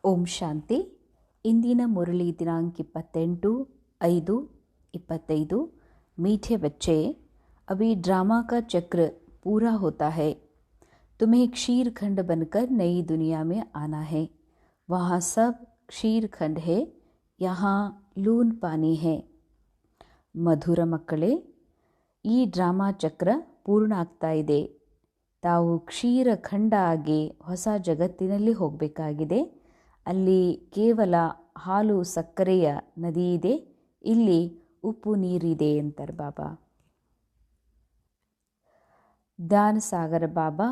ಓಂ ಶಾಂತಿ. ಇಂದಿನ ಮುರಳಿ ದಿನಾಂಕ 28/5/25। मीठे बच्चे, अभी ड्रामा का चक्र पूरा होता है। तुम्हें क्षीर खंड बनकर नई दुनिया में आना है। वहाँ सब क्षीर खंड है, यहाँ लून पानी है। ಮಧುರ ಮಕ್ಕಳೇ, ಈ ಡ್ರಾಮಾ ಚಕ್ರ ಪೂರ್ಣ ಆಗ್ತಾ ಇದೆ. ತಾವು ಕ್ಷೀರ ಖಂಡ ಆಗಿ ಹೊಸ ಜಗತ್ತಿನಲ್ಲಿ ಹೋಗಬೇಕಾಗಿದೆ. ಅಲ್ಲಿ ಕೇವಲ ಹಾಲು ಸಕ್ಕರೆಯ ನದಿ ಇದೆ, ಇಲ್ಲಿ ಉಪ್ಪು ನೀರಿದೆ ಅಂತಾರೆ ಬಾಬಾ. ಧ್ಯಾನ ಸಾಗರ ಬಾಬಾ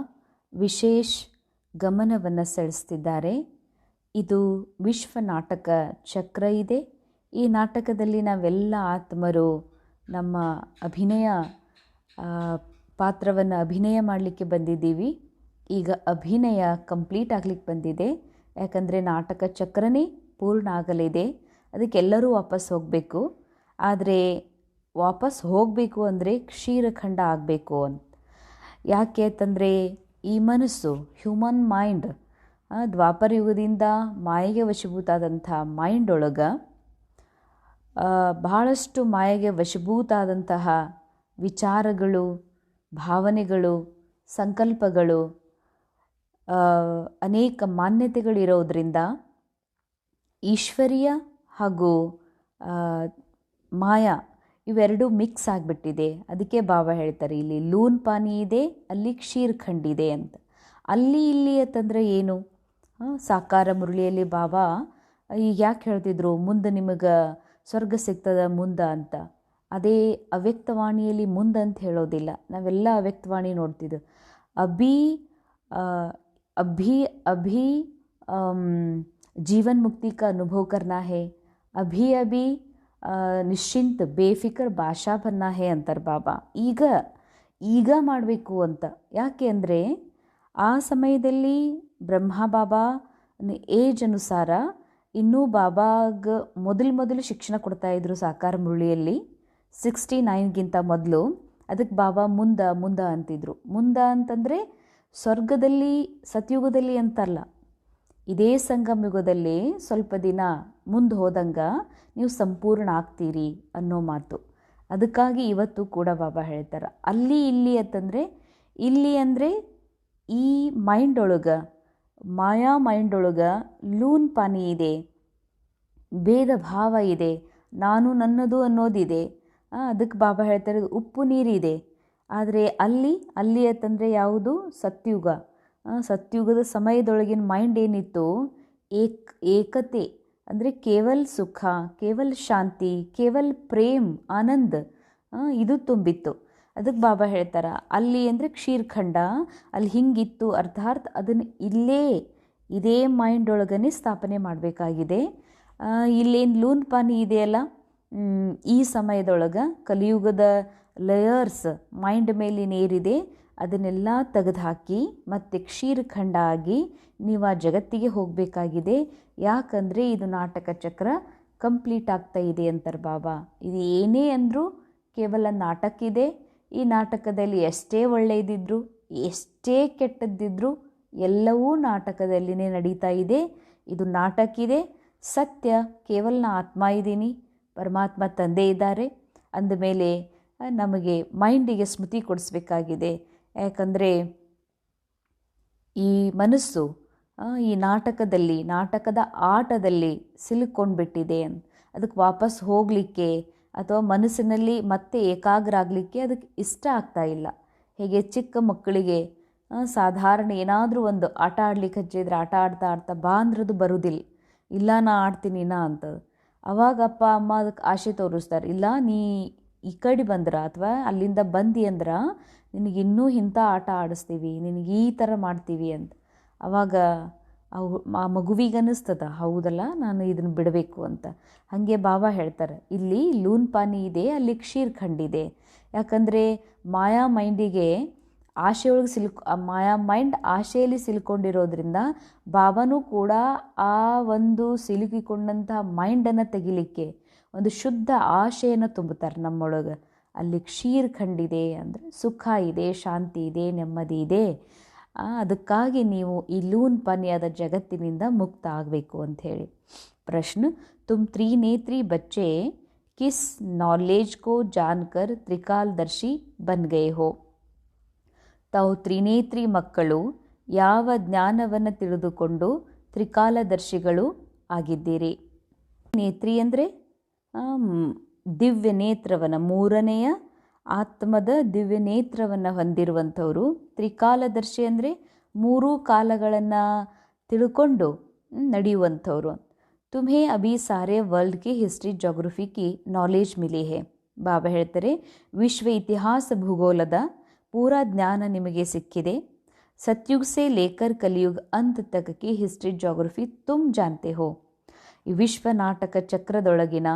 ವಿಶೇಷ ಗಮನವನ್ನು ಸೆಳೆಸ್ತಿದ್ದಾರೆ. ಇದು ವಿಶ್ವ ನಾಟಕ ಚಕ್ರ ಇದೆ. ಈ ನಾಟಕದಲ್ಲಿ ನಾವೆಲ್ಲ ಆತ್ಮರು ನಮ್ಮ ಪಾತ್ರವನ್ನು ಅಭಿನಯ ಮಾಡಲಿಕ್ಕೆ ಬಂದಿದ್ದೀವಿ. ಈಗ ಅಭಿನಯ ಕಂಪ್ಲೀಟ್ ಆಗಲಿಕ್ಕೆ ಬಂದಿದೆ. ಯಾಕಂದರೆ ನಾಟಕ ಚಕ್ರನೇ ಪೂರ್ಣ ಆಗಲಿದೆ. ಅದಕ್ಕೆಲ್ಲರೂ ವಾಪಸ್ ಹೋಗಬೇಕು. ಆದರೆ ವಾಪಸ್ ಹೋಗಬೇಕು ಅಂದರೆ ಕ್ಷೀರಖಂಡ ಆಗಬೇಕು ಅಂತ. ಯಾಕೆ ಅಂತಂದರೆ ಈ ಮನಸ್ಸು, ಹ್ಯೂಮನ್ ಮೈಂಡ್, ದ್ವಾಪರ ಯುಗದಿಂದ ಮಾಯೆಗೆ ವಶಭೂತಾದಂಥ ಮೈಂಡ್ ಒಳಗೆ ಬಹಳಷ್ಟು ಮಾಯೆಗೆ ವಶಭೂತಾದಂತಹ ವಿಚಾರಗಳು, ಭಾವನೆಗಳು, ಸಂಕಲ್ಪಗಳು, ಅನೇಕ ಮಾನ್ಯತೆಗಳಿರೋದ್ರಿಂದ ಈಶ್ವರೀಯ ಹಾಗೂ ಮಾಯಾ ಇವೆರಡೂ ಮಿಕ್ಸ್ ಆಗಿಬಿಟ್ಟಿದೆ. ಅದಕ್ಕೆ ಬಾಬಾ ಹೇಳ್ತಾರೆ, ಇಲ್ಲಿ ಲೂನ್ ಪಾನಿ ಇದೆ, ಅಲ್ಲಿ ಕ್ಷೀರ್ ಖಂಡ್ ಇದೆ ಅಂತ. ಅಲ್ಲಿ ಇಲ್ಲಿ ಅಂತಂದರೆ ಏನು? ಸಾಕಾರ ಮುರಳಿಯಲ್ಲಿ ಬಾಬಾ ಈಗ ಯಾಕೆ ಹೇಳ್ತಿದ್ರು, ಮುಂದೆ ನಿಮಗೆ ಸ್ವರ್ಗ ಸಿಗ್ತದ ಮುಂದೆ ಅಂತ. ಅದೇ ಅವ್ಯಕ್ತವಾಣಿಯಲ್ಲಿ ಮುಂದೆ ಅಂತ ಹೇಳೋದಿಲ್ಲ. ನಾವೆಲ್ಲ ಅವ್ಯಕ್ತವಾಣಿ ನೋಡ್ತಿದ್ದೆವು. अभी अभी जीवन मुक्ति का अनुभव करना है, अभी अभी ನಿಶ್ಚಿಂತ ಬೇಫಿಕರ್ ಭಾಷಾ ಬನ್ನ ಹೇ ಅಂತಾರೆ ಬಾಬಾ. ಈಗ ಮಾಡಬೇಕು ಅಂತ. ಯಾಕೆ ಅಂದರೆ ಆ ಸಮಯದಲ್ಲಿ ಬ್ರಹ್ಮ ಬಾಬಾ ಏಜ್ ಅನುಸಾರ ಇನ್ನೂ ಬಾಬಾಗ ಮೊದಲು ಶಿಕ್ಷಣ ಕೊಡ್ತಾಯಿದ್ರು ಸಾಕಾರ ಮುರಳಿಯಲ್ಲಿ. 69ಗಿಂತ ಮೊದಲು. ಅದಕ್ಕೆ ಬಾಬಾ ಮುಂದ ಅಂತಿದ್ರು. ಅಂತಂದರೆ ಸ್ವರ್ಗದಲ್ಲಿ, ಸತ್ಯುಗದಲ್ಲಿ ಅಂತಲ್ಲ, ಇದೇ ಸಂಗಮ ಯುಗದಲ್ಲಿ ಸ್ವಲ್ಪ ದಿನ ಮುಂದೆ ಹೋದಂಗೆ ನೀವು ಸಂಪೂರ್ಣ ಆಗ್ತೀರಿ ಅನ್ನೋ ಮಾತು. ಅದಕ್ಕಾಗಿ ಇವತ್ತು ಕೂಡ ಬಾಬಾ ಹೇಳ್ತಾರೆ, ಅಲ್ಲಿ ಇಲ್ಲಿ ಅಂತಂದರೆ, ಇಲ್ಲಿ ಅಂದರೆ ಈ ಮೈಂಡ್ ಒಳಗೆ, ಮಾಯಾ ಮೈಂಡ್ ಒಳಗೆ ಲೂನ್ ಪಾನಿ ಇದೆ, ಭೇದ ಭಾವ ಇದೆ, ನಾನು ನನ್ನದು ಅನ್ನೋದಿದೆ. ಅದಕ್ಕೆ ಬಾಬಾ ಹೇಳ್ತಾರೆ ಉಪ್ಪು ನೀರಿದೆ. ಆದರೆ ಅಲ್ಲಿ ಅಂತಂದರೆ ಯಾವುದು? ಸತ್ಯುಗ. ಸತ್ಯುಗದ ಸಮಯದೊಳಗಿನ ಮೈಂಡ್ ಏನಿತ್ತು, ಏಕತೆ ಅಂದರೆ ಕೇವಲ ಸುಖ, ಕೇವಲ ಶಾಂತಿ, ಕೇವಲ ಪ್ರೇಮ್, ಆನಂದ, ಇದು ತುಂಬಿತ್ತು. ಅದಕ್ಕೆ ಬಾಬಾ ಹೇಳ್ತಾರೆ ಅಲ್ಲಿ ಅಂದರೆ ಕ್ಷೀರ್ಖಂಡ, ಅಲ್ಲಿ ಹಿಂಗಿತ್ತು. ಅರ್ಥಾತ್ ಅದನ್ನು ಇದೇ ಮೈಂಡ್ ಒಳಗನೆ ಸ್ಥಾಪನೆ ಮಾಡಬೇಕಾಗಿದೆ. ಇಲ್ಲೇನು ಲೂನ್ ಪಾನಿ ಇದೆಯಲ್ಲ, ಈ ಸಮಯದೊಳಗೆ ಕಲಿಯುಗದ ಲೇಯರ್ಸ್ ಮೈಂಡ್ ಮೇಲೆ ಏರಿದೆ, ಅದನ್ನೆಲ್ಲ ತೆಗೆದುಹಾಕಿ ಮತ್ತೆ ಕ್ಷೀರಖಂಡ ಆಗಿ ನೀವು ಆ ಜಗತ್ತಿಗೆ ಹೋಗಬೇಕಾಗಿದೆ. ಯಾಕಂದರೆ ಇದು ನಾಟಕ ಚಕ್ರ ಕಂಪ್ಲೀಟ್ ಆಗ್ತಾ ಇದೆ ಅಂತಾರೆ ಬಾಬಾ. ಇದು ಏನೇ ಅಂದರೂ ಕೇವಲ ನಾಟಕ ಇದೆ. ಈ ನಾಟಕದಲ್ಲಿ ಎಷ್ಟೇ ಒಳ್ಳೆಯದಿದ್ರು, ಎಷ್ಟೇ ಕೆಟ್ಟದ್ದಿದ್ರು, ಎಲ್ಲವೂ ನಾಟಕದಲ್ಲಿನೇ ನಡೀತಾ ಇದೆ. ಇದು ನಾಟಕ ಇದೆ. ಸತ್ಯ ಕೇವಲ ನಾ ಆತ್ಮ ಇದ್ದೀನಿ, ಪರಮಾತ್ಮ ತಂದೆ ಇದ್ದಾರೆ ಅಂದಮೇಲೆ ನಮಗೆ ಮೈಂಡಿಗೆ ಸ್ಮೃತಿ ಕೊಡಿಸ್ಬೇಕಾಗಿದೆ. ಯಾಕಂದರೆ ಈ ಮನಸ್ಸು ಈ ನಾಟಕದ ಆಟದಲ್ಲಿ ಸಿಲುಕೊಂಡ್ಬಿಟ್ಟಿದೆ. ಅದಕ್ಕೆ ವಾಪಸ್ ಹೋಗಲಿಕ್ಕೆ ಅಥವಾ ಮನಸ್ಸಿನಲ್ಲಿ ಮತ್ತೆ ಏಕಾಗ್ರ ಆಗಲಿಕ್ಕೆ ಅದಕ್ಕೆ ಇಷ್ಟ ಆಗ್ತಾ ಇಲ್ಲ. ಹೇಗೆ ಚಿಕ್ಕ ಮಕ್ಕಳಿಗೆ ಸಾಧಾರಣ ಏನಾದರೂ ಒಂದು ಆಟ ಆಡ್ಲಿಕ್ಕೆ ಹಚ್ಚಿದ್ರೆ ಆಟ ಆಡ್ತಾ ಬಾ ಅಂದ್ರದು ಬರುವುದಿಲ್ಲ. ಇಲ್ಲ ನಾ ಆಡ್ತೀನಿ ಅಂತ. ಅವಾಗ ಅಪ್ಪ ಅಮ್ಮ ಅದಕ್ಕೆ ಆಸೆ ತೋರಿಸ್ತಾರೆ, ಇಲ್ಲ ನೀ ಈ ಕಡೆ ಬಂದ್ರ ಅಥವಾ ಅಲ್ಲಿಂದ ಬಂದಿ ಅಂದ್ರೆ ನಿನಗಿನ್ನೂ ಇಂಥ ಆಟ ಆಡಿಸ್ತೀವಿ, ನಿನಗೆ ಈ ಥರ ಮಾಡ್ತೀವಿ ಅಂತ. ಆವಾಗ ಆ ಮಗುವಿಗೆ ಅನ್ನಿಸ್ತದ, ಹೌದಲ್ಲ ನಾನು ಇದನ್ನು ಬಿಡಬೇಕು ಅಂತ. ಹಾಗೆ ಬಾಬಾ ಹೇಳ್ತಾರೆ ಇಲ್ಲಿ ಲೂನ್ ಪಾನಿ ಇದೆ, ಅಲ್ಲಿ ಕ್ಷೀರ್ಖಂಡ್ ಇದೆ. ಯಾಕಂದರೆ ಮಾಯಾ ಮೈಂಡಿಗೆ ಆಶೆಯೊಳಗೆ ಮಾಯಾ ಮೈಂಡ್ ಆಶೆಯಲ್ಲಿ ಸಿಲುಕೊಂಡಿರೋದ್ರಿಂದ ಬಾಬಾನೂ ಕೂಡ ಆ ಒಂದು ಸಿಲುಕಿಕೊಂಡಂತಹ ಮೈಂಡನ್ನು ತೆಗಿಲಿಕ್ಕೆ ಒಂದು ಶುದ್ಧ ಆಶೆಯನ್ನು ತುಂಬುತ್ತಾರೆ ನಮ್ಮೊಳಗೆ. ಅಲ್ಲಿ ಕ್ಷೀರ್ಖಂಡ್ ಇದೆ ಅಂದರೆ ಸುಖ ಇದೆ, ಶಾಂತಿ ಇದೆ, ನೆಮ್ಮದಿ ಇದೆ. ಅದಕ್ಕಾಗಿ ನೀವು ಈ ಲೂನ್ ಪನ್ಯಾದ ಜಗತ್ತಿನಿಂದ ಮುಕ್ತ ಆಗಬೇಕು ಅಂಥೇಳಿ. ಪ್ರಶ್ನೆ: ತುಮ್ ತ್ರಿನೇತ್ರಿ ಬಚ್ಚೆ ಕಿಸ್ ನಾಲೆಜ್ ಕೋ ಜಾನ್ಕರ್ ತ್ರಿಕಾಲದರ್ಶಿ ಬನ್ ಗಯೆ ಹೋ? ತಾವು ತ್ರಿನೇತ್ರಿ ಮಕ್ಕಳು ಯಾವ ಜ್ಞಾನವನ್ನು ತಿಳಿದುಕೊಂಡು ತ್ರಿಕಾಲದರ್ಶಿಗಳು ಆಗಿದ್ದೀರಿ. ನೇತ್ರಿ ಅಂದರೆ ದಿವ್ಯ ನೇತ್ರವನ್ನು, ಮೂರನೆಯ ಆತ್ಮದ ದಿವ್ಯ ನೇತ್ರವನ್ನು ಹೊಂದಿರುವಂಥವರು. ತ್ರಿಕಾಲದರ್ಶಿ ಅಂದರೆ ಮೂರೂ ಕಾಲಗಳನ್ನು ತಿಳ್ಕೊಂಡು ನಡೆಯುವಂಥವ್ರು. ತುಮ್ಹೇ ಅಭಿ ಸಾರೆ ವರ್ಲ್ಡ್ ಕಿ ಹಿಸ್ಟ್ರಿ ಜೋಗ್ರಫಿ ಕಿ ನಾಲೆಜ್ ಮಿಲಿ ಹೇ. ಬಾಬಾ ಹೇಳ್ತಾರೆ, ವಿಶ್ವ ಇತಿಹಾಸ ಭೂಗೋಳದ ಪೂರಾ ಜ್ಞಾನ ನಿಮಗೆ ಸಿಕ್ಕಿದೆ. ಸತ್ಯುಗ್ ಸೆ ಲೇಕರ್ ಕಲಿಯುಗ್ ಅಂತ್ ತಕ್ ಕಿ ಹಿಸ್ಟ್ರಿ ಜೋಗ್ರಫಿ ತುಮ್ ಜಾನ್ತೆ ಹೋ. ಈ ವಿಶ್ವ ನಾಟಕ ಚಕ್ರದೊಳಗಿನ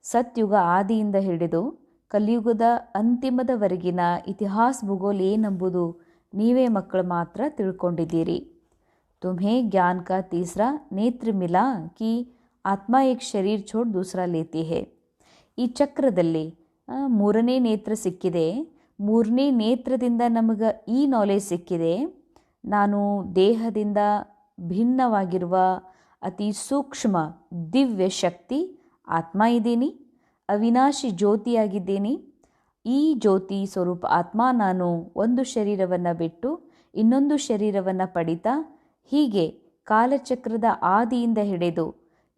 ಸತ್ಯುಗ ಆದಿಯಿಂದ ಹಿಡಿದು ಕಲಿಯುಗದ ಅಂತಿಮದವರೆಗಿನ ಇತಿಹಾಸ ಭೂಗೋಳ ಏನೆಂಬುದು ನೀವೇ ಮಕ್ಕಳು ಮಾತ್ರ ತಿಳ್ಕೊಂಡಿದ್ದೀರಿ. तुम्हें ज्ञान का तीसरा नेत्र मिला कि आत्मा एक शरीर छोड़ दूसरा लेती है. ಈ ಚಕ್ರದಲ್ಲಿ ಮೂರನೇ ನೇತ್ರ ಸಿಕ್ಕಿದೆ. ಮೂರನೇ ನೇತ್ರದಿಂದ ನಮಗೆ ಈ ನಾಲೆಜ್ ಸಿಕ್ಕಿದೆ, ನಾನು ದೇಹದಿಂದ ಭಿನ್ನವಾಗಿರುವ ಅತಿ ಸೂಕ್ಷ್ಮ ದಿವ್ಯ ಶಕ್ತಿ ಆತ್ಮ ಇದ್ದೀನಿ, ಅವಿನಾಶಿ ಜ್ಯೋತಿಯಾಗಿದ್ದೀನಿ. ಈ ಜ್ಯೋತಿ ಸ್ವರೂಪ ಆತ್ಮ ನಾನು ಒಂದು ಶರೀರವನ್ನು ಬಿಟ್ಟು ಇನ್ನೊಂದು ಶರೀರವನ್ನು ಪಡಿತಾ ಹೀಗೆ ಕಾಲಚಕ್ರದ ಆದಿಯಿಂದ ಹಿಡಿದು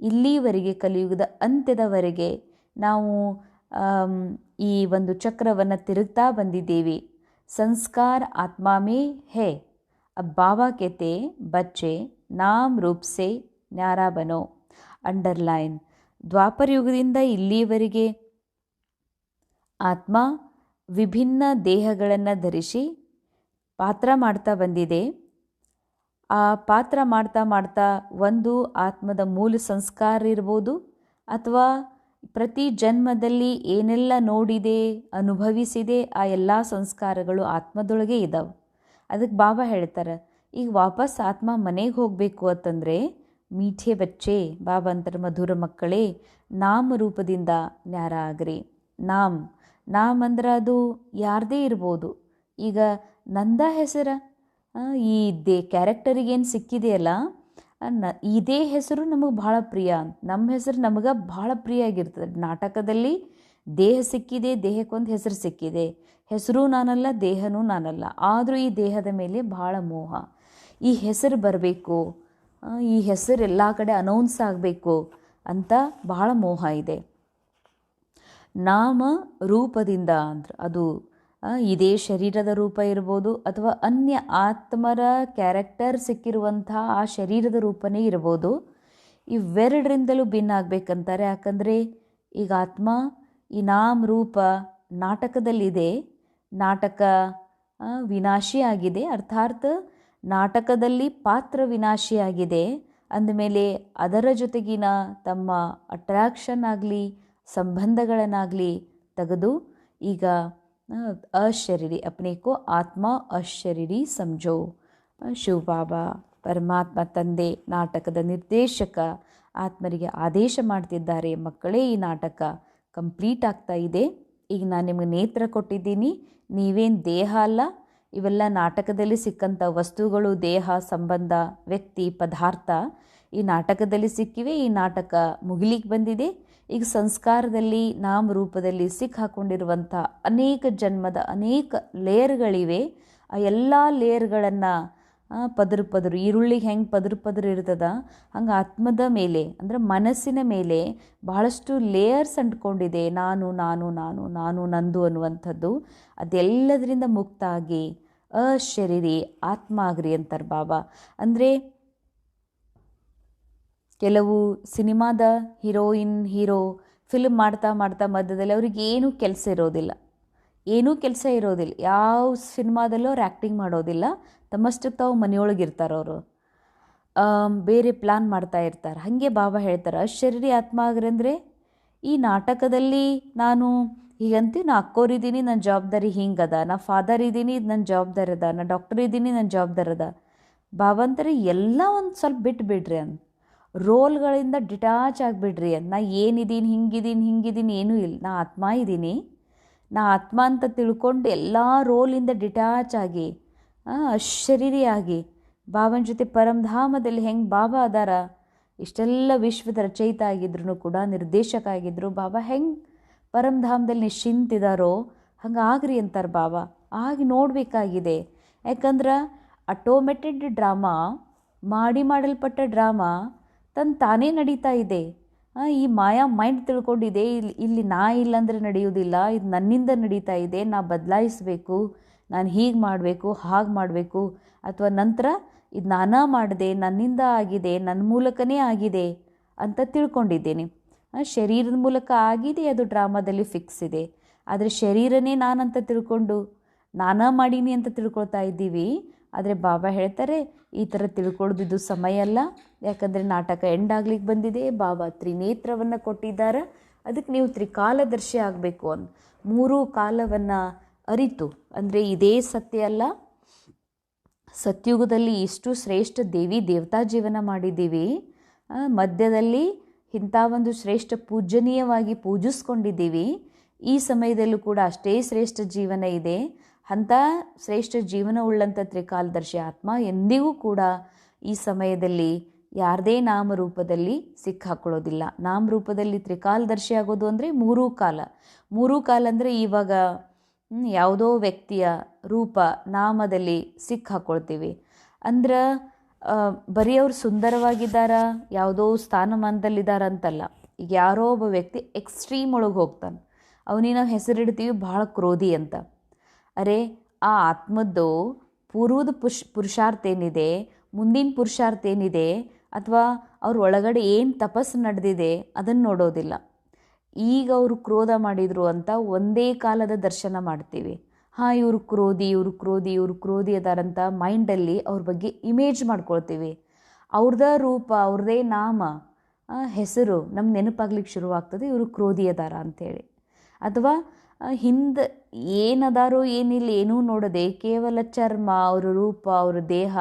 ಇಲ್ಲಿವರೆಗೆ ಕಲಿಯುಗದ ಅಂತ್ಯದವರೆಗೆ ನಾವು ಈ ಒಂದು ಚಕ್ರವನ್ನು ತಿರುಗ್ತಾ ಬಂದಿದ್ದೇವೆ. ಸಂಸ್ಕಾರ ಆತ್ಮ ಮೇ ಹೇ. अब बाबा कहते बच्चे नाम रूप से न्यारा बनो. अंडरलाइन. ದ್ವಾಪರ ಯುಗದಿಂದ ಇಲ್ಲಿಯವರೆಗೆ ಆತ್ಮ ವಿಭಿನ್ನ ದೇಹಗಳನ್ನು ಧರಿಸಿ ಪಾತ್ರ ಮಾಡ್ತಾ ಬಂದಿದೆ. ಆ ಪಾತ್ರ ಮಾಡ್ತಾ ಮಾಡ್ತಾ ಒಂದು ಆತ್ಮದ ಮೂಲ ಸಂಸ್ಕಾರ ಇರ್ಬೋದು, ಅಥವಾ ಪ್ರತಿ ಜನ್ಮದಲ್ಲಿ ಏನೆಲ್ಲ ನೋಡಿದೆ ಅನುಭವಿಸಿದೆ ಆ ಎಲ್ಲ ಸಂಸ್ಕಾರಗಳು ಆತ್ಮದೊಳಗೆ ಇದ್ದಾವೆ. ಅದಕ್ಕೆ ಬಾಬಾ ಹೇಳ್ತಾರೆ, ಈಗ ವಾಪಸ್ ಆತ್ಮ ಮನೆಗೆ ಹೋಗಬೇಕು ಅಂತಂದರೆ ಮೀಠೆ ಬಚ್ಚೆ, ಬಾಬಾ ಅಂತಾರೆ ಮಧುರ ಮಕ್ಕಳೇ, ನಾಮ ರೂಪದಿಂದ ನ್ಯಾರ ಆಗ್ರಿ. ನಾಮ್ ಅಂದ್ರೆ ಅದು ಯಾರದೇ ಇರ್ಬೋದು. ಈಗ ನಂದ ಹೆಸರ ಈ ಕ್ಯಾರೆಕ್ಟರಿಗೇನು ಸಿಕ್ಕಿದೆಯಲ್ಲ, ಇದೇ ಹೆಸರು ನಮಗೆ ಭಾಳ ಪ್ರಿಯ. ನಮ್ಮ ಹೆಸರು ನಮಗೆ ಭಾಳ ಪ್ರಿಯ ಆಗಿರ್ತದೆ. ನಾಟಕದಲ್ಲಿ ದೇಹ ಸಿಕ್ಕಿದೆ, ದೇಹಕ್ಕೊಂದು ಹೆಸರು ಸಿಕ್ಕಿದೆ. ಹೆಸರು ನಾನಲ್ಲ, ದೇಹನೂ ನಾನಲ್ಲ. ಆದರೂ ಈ ದೇಹದ ಮೇಲೆ ಭಾಳ ಮೋಹ. ಈ ಹೆಸರು ಬರಬೇಕು, ಈ ಹೆಸರು ಎಲ್ಲ ಕಡೆ ಅನೌನ್ಸ್ ಆಗಬೇಕು ಅಂತ ಭಾಳ ಮೋಹ ಇದೆ. ನಾಮ ರೂಪದಿಂದ ಅಂದ್ರೆ ಅದು ಇದೇ ಶರೀರದ ರೂಪ ಇರ್ಬೋದು, ಅಥವಾ ಅನ್ಯ ಆತ್ಮರ ಕ್ಯಾರೆಕ್ಟರ್ ಸಿಕ್ಕಿರುವಂಥ ಆ ಶರೀರದ ರೂಪನೇ ಇರ್ಬೋದು. ಇವೆರಡರಿಂದಲೂ ಭಿನ್ನ ಆಗಬೇಕಂತಾರೆ. ಯಾಕಂದರೆ ಈಗ ಆತ್ಮ ಈ ನಾಮ ರೂಪ ನಾಟಕದಲ್ಲಿದೆ. ನಾಟಕ ವಿನಾಶಿಯಾಗಿದೆ, ಅರ್ಥಾತ್ ನಾಟಕದಲ್ಲಿ ಪಾತ್ರ ವಿನಾಶಿಯಾಗಿದೆ. ಅಂದಮೇಲೆ ಅದರ ಜೊತೆಗಿನ ತಮ್ಮ ಅಟ್ರಾಕ್ಷನ್ ಆಗಲಿ ಸಂಬಂಧಗಳನ್ನಾಗಲಿ ತೆಗೆದು ಈಗ ಅಶರೀರಿ ಅಪ್ನೇಕೋ ಆತ್ಮ ಅಶರೀರಿ ಸಮझो. ಶಿವ ಬಾಬಾ ಪರಮಾತ್ಮ ತಂದೆ ನಾಟಕದ ನಿರ್ದೇಶಕ ಆತ್ಮರಿಗೆ ಆದೇಶ ಮಾಡ್ತಿದ್ದಾರೆ, ಮಕ್ಕಳೇ ಈ ನಾಟಕ ಕಂಪ್ಲೀಟ್ ಆಗ್ತಾ ಇದೆ. ಈಗ ನಾನು ನಿಮಗೆ ನೇತ್ರ ಕೊಟ್ಟಿದ್ದೀನಿ, ನೀವೇನು ದೇಹ ಅಲ್ಲ. ಇವೆಲ್ಲ ನಾಟಕದಲ್ಲಿ ಸಿಕ್ಕಂಥ ವಸ್ತುಗಳು, ದೇಹ, ಸಂಬಂಧ, ವ್ಯಕ್ತಿ, ಪದಾರ್ಥ ಈ ನಾಟಕದಲ್ಲಿ ಸಿಕ್ಕಿವೆ. ಈ ನಾಟಕ ಮುಗಿಲಿಕ್ಕೆ ಬಂದಿದೆ. ಈಗ ಸಂಸ್ಕಾರದಲ್ಲಿ ನಾಮರೂಪದಲ್ಲಿ ಸಿಕ್ಕಾಕೊಂಡಿರುವಂಥ ಅನೇಕ ಜನ್ಮದ ಅನೇಕ ಲೇಯರ್ಗಳಿವೆ. ಆ ಎಲ್ಲ ಲೇಯರ್ಗಳನ್ನು ಪದರು ಈರುಳ್ಳಿಗೆ ಹೆಂಗೆ ಪದರು ಇರ್ತದ, ಹಂಗೆ ಆತ್ಮದ ಮೇಲೆ ಅಂದರೆ ಮನಸ್ಸಿನ ಮೇಲೆ ಬಹಳಷ್ಟು ಲೇಯರ್ಸ್ ಅಂಟ್ಕೊಂಡಿದೆ. ನಾನು ನಾನು ನಾನು ನಾನು ನಂದು ಅನ್ನುವಂಥದ್ದು. ಅದೆಲ್ಲದರಿಂದ ಮುಕ್ತ ಆಗಿ ಅಶರೀರಿ ಆತ್ಮ ಆಗ್ರಿ ಅಂತಾರೆ ಬಾಬಾ. ಅಂದರೆ ಕೆಲವು ಸಿನಿಮಾದ ಹೀರೋ ಫಿಲ್ಮ್ ಮಾಡ್ತಾ ಮಾಡ್ತಾ ಮಧ್ಯದಲ್ಲಿ ಅವ್ರಿಗೆ ಏನೂ ಕೆಲಸ ಇರೋದಿಲ್ಲ. ಯಾವ ಸಿನಿಮಾದಲ್ಲೂ ಅವ್ರು ಆ್ಯಕ್ಟಿಂಗ್ ಮಾಡೋದಿಲ್ಲ. ತಮ್ಮಷ್ಟಕ್ಕೆ ತಾವು ಮನೆಯೊಳಗಿರ್ತಾರೆ. ಅವರು ಬೇರೆ ಪ್ಲ್ಯಾನ್ ಮಾಡ್ತಾ ಇರ್ತಾರೆ. ಹಾಗೆ ಬಾಬಾ ಹೇಳ್ತಾರೆ ಅಶರೀರಿ ಆತ್ಮ ಆಗ್ರಿ ಅಂದರೆ ಈ ನಾಟಕದಲ್ಲಿ ನಾನು ಹೀಗಂತೀವಿ, ನಾ ಅಕ್ಕೋರಿದ್ದೀನಿ, ನನ್ನ ಜವಾಬ್ದಾರಿ ಹಿಂಗದ, ನಾ ಫಾದರ್ ಇದ್ದೀನಿ, ನನ್ನ ಜವಾಬ್ದಾರಿ ಅದ, ನಾ ಡಾಕ್ಟರ್ ಇದ್ದೀನಿ, ನನ್ನ ಜವಾಬ್ದಾರಿ ಅದ. ಬಾಬಾ ಅಂತಾರೆ ಎಲ್ಲ ಒಂದು ಸ್ವಲ್ಪ ಬಿಟ್ಟು ಬಿಡ್ರಿ ಅಂತ, ರೋಲ್ಗಳಿಂದ ಡಿಟ್ಯಾಚ್ ಆಗಿಬಿಡ್ರಿ ಅಂತ. ನಾ ಏನಿದ್ದೀನಿ, ಹಿಂಗಿದ್ದೀನಿ ಏನೂ ಇಲ್ಲ. ನಾ ಆತ್ಮ ಇದ್ದೀನಿ. ನಾ ಆತ್ಮ ಅಂತ ತಿಳ್ಕೊಂಡು ಎಲ್ಲ ರೋಲಿಂದ ಡಿಟ್ಯಾಚ್ ಆಗಿ ಅಶರೀರಿಯಾಗಿ ಬಾಬನ ಜೊತೆ ಪರಮಧಾಮದಲ್ಲಿ ಹೆಂಗೆ ಬಾಬಾ ಅದಾರ, ಇಷ್ಟೆಲ್ಲ ವಿಶ್ವದ ರಚಯಿತ ಆಗಿದ್ರು ಕೂಡ, ನಿರ್ದೇಶಕ ಆಗಿದ್ರು, ಬಾಬಾ ಹೆಂಗೆ ಪರಮಧಾಮದಲ್ಲಿ ನಿಶ್ಚಿಂತಿದಾರೋ ಹಂಗೆ ಆಗ್ರಿ ಅಂತಾರೆ ಬಾಬಾ. ಆಗಿ ನೋಡಬೇಕಾಗಿದೆ. ಯಾಕಂದ್ರೆ ಆಟೋಮೆಟೆಡ್ ಡ್ರಾಮಾ, ಮಾಡಲ್ಪಟ್ಟ ಡ್ರಾಮಾ ತಾನೇ ನಡೀತಾ ಇದೆ. ಈ ಮಾಯಾ ಮೈಂಡ್ ತಿಳ್ಕೊಂಡಿದೆ, ಇಲ್ಲಿ ನಾ ಇಲ್ಲಾಂದರೆ ನಡೆಯೋದಿಲ್ಲ, ಇದು ನನ್ನಿಂದ ನಡೀತಾ ಇದೆ, ನಾ ಬದಲಾಯಿಸಬೇಕು, ನಾನು ಹೀಗೆ ಮಾಡಬೇಕು, ಹಾಗೆ ಮಾಡಬೇಕು, ಅಥವಾ ನಂತರ ಇದು ನಾನಾ ಮಾಡಿದೆ, ನನ್ನಿಂದ ಆಗಿದೆ, ನನ್ನ ಮೂಲಕನೇ ಆಗಿದೆ ಅಂತ ತಿಳ್ಕೊಂಡಿದ್ದೇನೆ. ಶರೀರದ ಮೂಲಕ ಆಗಿದೆ, ಅದು ಡ್ರಾಮಾದಲ್ಲಿ ಫಿಕ್ಸ್ ಇದೆ. ಆದರೆ ಶರೀರನೇ ನಾನಂತ ತಿಳ್ಕೊಂಡು ನಾನಾ ಮಾಡೀನಿ ಅಂತ ತಿಳ್ಕೊಳ್ತಾ ಇದ್ದೀವಿ. ಆದರೆ ಬಾಬಾ ಹೇಳ್ತಾರೆ, ಈ ಥರ ತಿಳ್ಕೊಳ್ಳೋದಿದ್ದು ಸಮಯ ಅಲ್ಲ. ಯಾಕಂದರೆ ನಾಟಕ ಎಂಡ್ ಆಗ್ಲಿಕ್ಕೆ ಬಂದಿದೆ. ಬಾಬಾ ತ್ರಿನೇತ್ರವನ್ನು ಕೊಟ್ಟಿದ್ದಾರೆ. ಅದಕ್ಕೆ ನೀವು ತ್ರಿಕಾಲದರ್ಶಿ ಆಗಬೇಕು ಅಂತ 3 ಕಾಲವನ್ನು ಅರಿತು, ಅಂದರೆ ಇದೇ ಸತ್ಯ ಅಲ್ಲ, ಸತ್ಯುಗದಲ್ಲಿ ಇಷ್ಟು ಶ್ರೇಷ್ಠ ದೇವಿ ದೇವತಾ ಜೀವನ ಮಾಡಿದ್ದೀವಿ, ಮಧ್ಯದಲ್ಲಿ ಇಂಥ ಒಂದು ಶ್ರೇಷ್ಠ ಪೂಜನೀಯವಾಗಿ ಪೂಜಿಸ್ಕೊಂಡಿದ್ದೀವಿ. ಈ ಸಮಯದಲ್ಲೂ ಕೂಡ ಅಷ್ಟೇ ಶ್ರೇಷ್ಠ ಜೀವನ ಇದೆ. ಅಂಥ ಶ್ರೇಷ್ಠ ಜೀವನ ಉಳ್ಳಂಥ ತ್ರಿಕಾಲದರ್ಶಿ ಆತ್ಮ ಎಂದಿಗೂ ಕೂಡ ಈ ಸಮಯದಲ್ಲಿ ಯಾರದೇ ನಾಮರೂಪದಲ್ಲಿ ಸಿಕ್ಕಾಕೊಳ್ಳೋದಿಲ್ಲ. ನಾಮರೂಪದಲ್ಲಿ ತ್ರಿಕಾಲದರ್ಶಿ ಆಗೋದು ಅಂದರೆ 3 ಕಾಲ. 3 ಕಾಲ ಅಂದರೆ ಇವಾಗ ಯಾವುದೋ ವ್ಯಕ್ತಿಯ ರೂಪ ನಾಮದಲ್ಲಿ ಸಿಕ್ಕಾಕೊಳ್ತೀವಿ. ಅಂದ್ರೆ ಬರೀ ಅವ್ರು ಸುಂದರವಾಗಿದ್ದಾರ, ಯಾವುದೋ ಸ್ಥಾನಮಾನದಲ್ಲಿದ್ದಾರ ಅಂತಲ್ಲ. ಈಗ ಯಾರೋ ಒಬ್ಬ ವ್ಯಕ್ತಿ ಎಕ್ಸ್ಟ್ರೀಮ್ ಒಳಗೆ ಹೋಗ್ತಾನೆ, ಅವನಿಗೆ ನಾವು ಹೆಸರಿಡ್ತೀವಿ ಭಾಳ ಕ್ರೋಧಿ ಅಂತ. ಅರೆ, ಆ ಆತ್ಮದ್ದು ಪೂರ್ವದ ಪುರುಷಾರ್ಥ ಏನಿದೆ, ಮುಂದಿನ ಪುರುಷಾರ್ಥ ಏನಿದೆ, ಅಥವಾ ಅವ್ರ ಒಳಗಡೆ ಏನು ತಪಸ್ಸು ನಡೆದಿದೆ ಅದನ್ನು ನೋಡೋದಿಲ್ಲ. ಈಗ ಅವರು ಕ್ರೋಧ ಮಾಡಿದರು ಅಂತ ಒಂದೇ ಕಾಲದ ದರ್ಶನ ಮಾಡ್ತೀವಿ. ಇವರು ಕ್ರೋಧಿ, ಇವರು ಕ್ರೋಧಿ, ಇವರು ಕ್ರೋಧಿ ಅದಾರಂತ ಮೈಂಡಲ್ಲಿ ಅವ್ರ ಬಗ್ಗೆ ಇಮೇಜ್ ಮಾಡ್ಕೊಳ್ತೀವಿ. ಅವ್ರದ್ದೇ ರೂಪ, ಅವ್ರದ್ದೇ ನಾಮ, ಹೆಸರು ನಮ್ಗೆ ನೆನಪಾಗ್ಲಿಕ್ಕೆ ಶುರುವಾಗ್ತದೆ, ಇವರು ಕ್ರೋಧಿ ಅದಾರ ಅಂಥೇಳಿ. ಅಥವಾ ಹಿಂದೆ ಏನದಾರೋ ಏನಿಲ್ಲ ಏನೂ ನೋಡದೆ ಕೇವಲ ಚರ್ಮ, ಅವರ ರೂಪ, ಅವರ ದೇಹ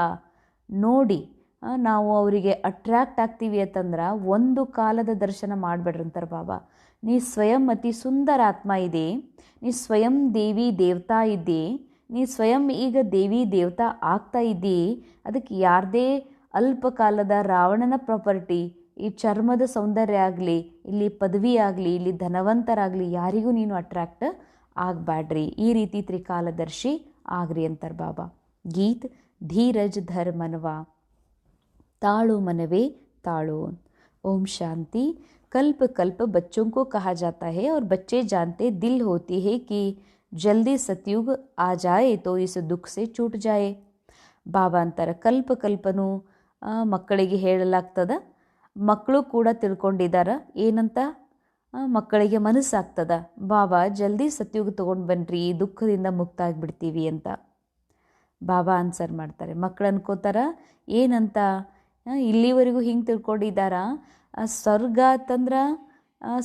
ನೋಡಿ ನಾವು ಅವರಿಗೆ ಅಟ್ರ್ಯಾಕ್ಟ್ ಆಗ್ತೀವಿ ಅಂತಂದ್ರೆ ಒಂದು ಕಾಲದ ದರ್ಶನ ಮಾಡಿಬಿಡ್ರಂತಾರೆ ಬಾಬಾ. ನೀ ಸ್ವಯಂ ಅತಿ ಸುಂದರ ಆತ್ಮ ಇದೆ, ನೀ ಸ್ವಯಂ ದೇವಿ ದೇವತಾ ಇದ್ದಿ, ನೀ ಸ್ವಯಂ ಈಗ ದೇವಿ ದೇವತಾ ಆಗ್ತಾ ಇದ್ದಿ. ಅದಕ್ಕೆ ಯಾರದೇ ಅಲ್ಪ ಕಾಲದ ರಾವಣನ ಪ್ರಾಪರ್ಟಿ, ಈ ಚರ್ಮದ ಸೌಂದರ್ಯ ಆಗಲಿ, ಇಲ್ಲಿ ಪದವಿ ಆಗಲಿ, ಇಲ್ಲಿ ಧನವಂತರಾಗಲಿ, ಯಾರಿಗೂ ನೀನು ಅಟ್ರ್ಯಾಕ್ಟ್ ಆಗಬೇಡ್ರಿ. ಈ ರೀತಿ ತ್ರಿಕಾಲದರ್ಶಿ ಆಗ್ರಿ ಅಂತಾರೆ ಬಾಬಾ. ಗೀತ್ ಧೀರಜ್ ಧರ್ ಮನವಾ, ताड़ो मनवे ताड़ो। ओम शांति। कल्प कल्प बच्चों को कहा जाता है और बच्चे जानते दिल होती है कि जल्दी सतयुग आ जाए तो इस दुख से छूट जाए। ಬಾಬಾ ಅಂತಾರೆ, ಕಲ್ಪ ಕಲ್ಪನೂ ಮಕ್ಕಳಿಗೆ ಹೇಳಲಾಗ್ತದ. ಮಕ್ಕಳು ಕೂಡ ತಿಳ್ಕೊಂಡಿದ್ದಾರೆ ಏನಂತ, ಮಕ್ಕಳಿಗೆ ಮನಸ್ಸಾಗ್ತದ ಬಾಬಾ ಜಲ್ದಿ ಸತ್ಯುಗ ತೊಗೊಂಡು ಬನ್ನಿರಿ, ಈ ದುಃಖದಿಂದ ಮುಕ್ತ ಆಗಿಬಿಡ್ತೀವಿ ಅಂತ. ಬಾಬಾ ಆನ್ಸರ್ ಮಾಡ್ತಾರೆ. ಮಕ್ಕಳು ಅನ್ಕೋತಾರ ಏನಂತ, ಇಲ್ಲಿವರೆಗೂ ಹಿಂಗೆ ತಿಳ್ಕೊಂಡಿದ್ದಾರ, ಸ್ವರ್ಗ ಅಂತಂದ್ರೆ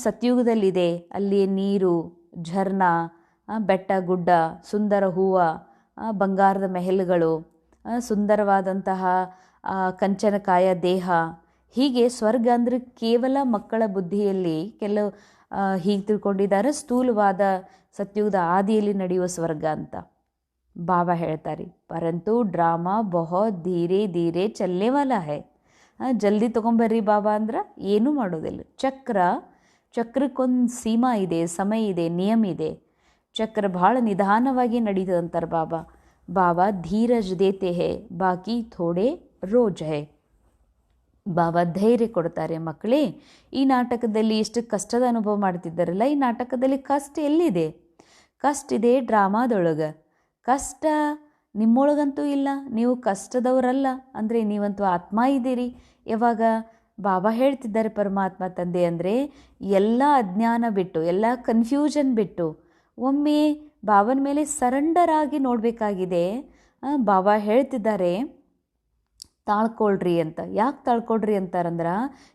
ಸತ್ಯುಗದಲ್ಲಿದೆ, ಅಲ್ಲಿ ನೀರು, ಝರ್ನ, ಬೆಟ್ಟ ಗುಡ್ಡ, ಸುಂದರ ಹೂವು, ಬಂಗಾರದ ಮೆಹಲ್ಗಳು, ಸುಂದರವಾದಂತಹ ಕಂಚನಕಾಯ ದೇಹ. ಹೀಗೆ ಸ್ವರ್ಗ ಅಂದರೆ ಕೇವಲ ಮಕ್ಕಳ ಬುದ್ಧಿಯಲ್ಲಿ ಕೆಲವು ಹೀಗೆ ತಿಳ್ಕೊಂಡಿದ್ದಾರೆ, ಸ್ಥೂಲವಾದ ಸತ್ಯುಗದ ಆದಿಯಲ್ಲಿ ನಡೆಯುವ ಸ್ವರ್ಗ ಅಂತ. ಬಾಬಾ ಹೇಳ್ತಾರೆ, ಪರಂತು ಡ್ರಾಮಾ ಬಹುತ್ ಧೀರೆ ಧೀರೆ ಚಲ್ನೆ ವಾಲಾ ಹೈ. ಜಲ್ದಿ ತೊಗೊಂಬರ್ರಿ ಬಾಬಾ ಅಂದ್ರೆ ಏನೂ ಮಾಡೋದಿಲ್ಲ. ಚಕ್ರಕ್ಕೊಂದು ಸೀಮಾ ಇದೆ, ಸಮಯ ಇದೆ, ನಿಯಮ ಇದೆ. ಚಕ್ರ ಭಾಳ ನಿಧಾನವಾಗಿ ನಡೀತದಂತಾರೆ ಬಾಬಾ. ಬಾಬಾ ಧೀರಜ್ ದೇತೆ ಹೇ, ಬಾಕಿ ಥೋಡೆ ರೋಜ್ ಹೇ. ಬಾಬಾ ಧೈರ್ಯ ಕೊಡ್ತಾರೆ, ಮಕ್ಕಳೇ ಈ ನಾಟಕದಲ್ಲಿ ಎಷ್ಟು ಕಷ್ಟದ ಅನುಭವ ಮಾಡ್ತಿದ್ದಾರಲ್ಲ, ಈ ನಾಟಕದಲ್ಲಿ ಕಷ್ಟ ಎಲ್ಲಿದೆ? ಕಷ್ಟ ಇದೆ ಡ್ರಾಮಾದೊಳಗೆ. ಕಷ್ಟ ನಿಮ್ಮೊಳಗಂತೂ ಇಲ್ಲ, ನೀವು ಕಷ್ಟದವರಲ್ಲ. ಅಂದರೆ ನೀವಂತೂ ಆತ್ಮ ಇದ್ದೀರಿ. ಯಾವಾಗ ಬಾಬಾ ಹೇಳ್ತಿದ್ದಾರೆ ಪರಮಾತ್ಮ ತಂದೆ ಅಂದರೆ, ಎಲ್ಲ ಅಜ್ಞಾನ ಬಿಟ್ಟು, ಎಲ್ಲ ಕನ್ಫ್ಯೂಷನ್ ಬಿಟ್ಟು ಒಮ್ಮೆ ಬಾಬನ ಮೇಲೆ ಸರೆಂಡರ್ ಆಗಿ ನೋಡಬೇಕಾಗಿದೆ. ಬಾಬಾ ಹೇಳ್ತಿದ್ದಾರೆ ತಾಳ್ಕೊಳ್ರಿ ಅಂತ. ಯಾಕೆ ತಾಳ್ಕೊಳ್ರಿ ಅಂತಾರಂದ್ರೆ,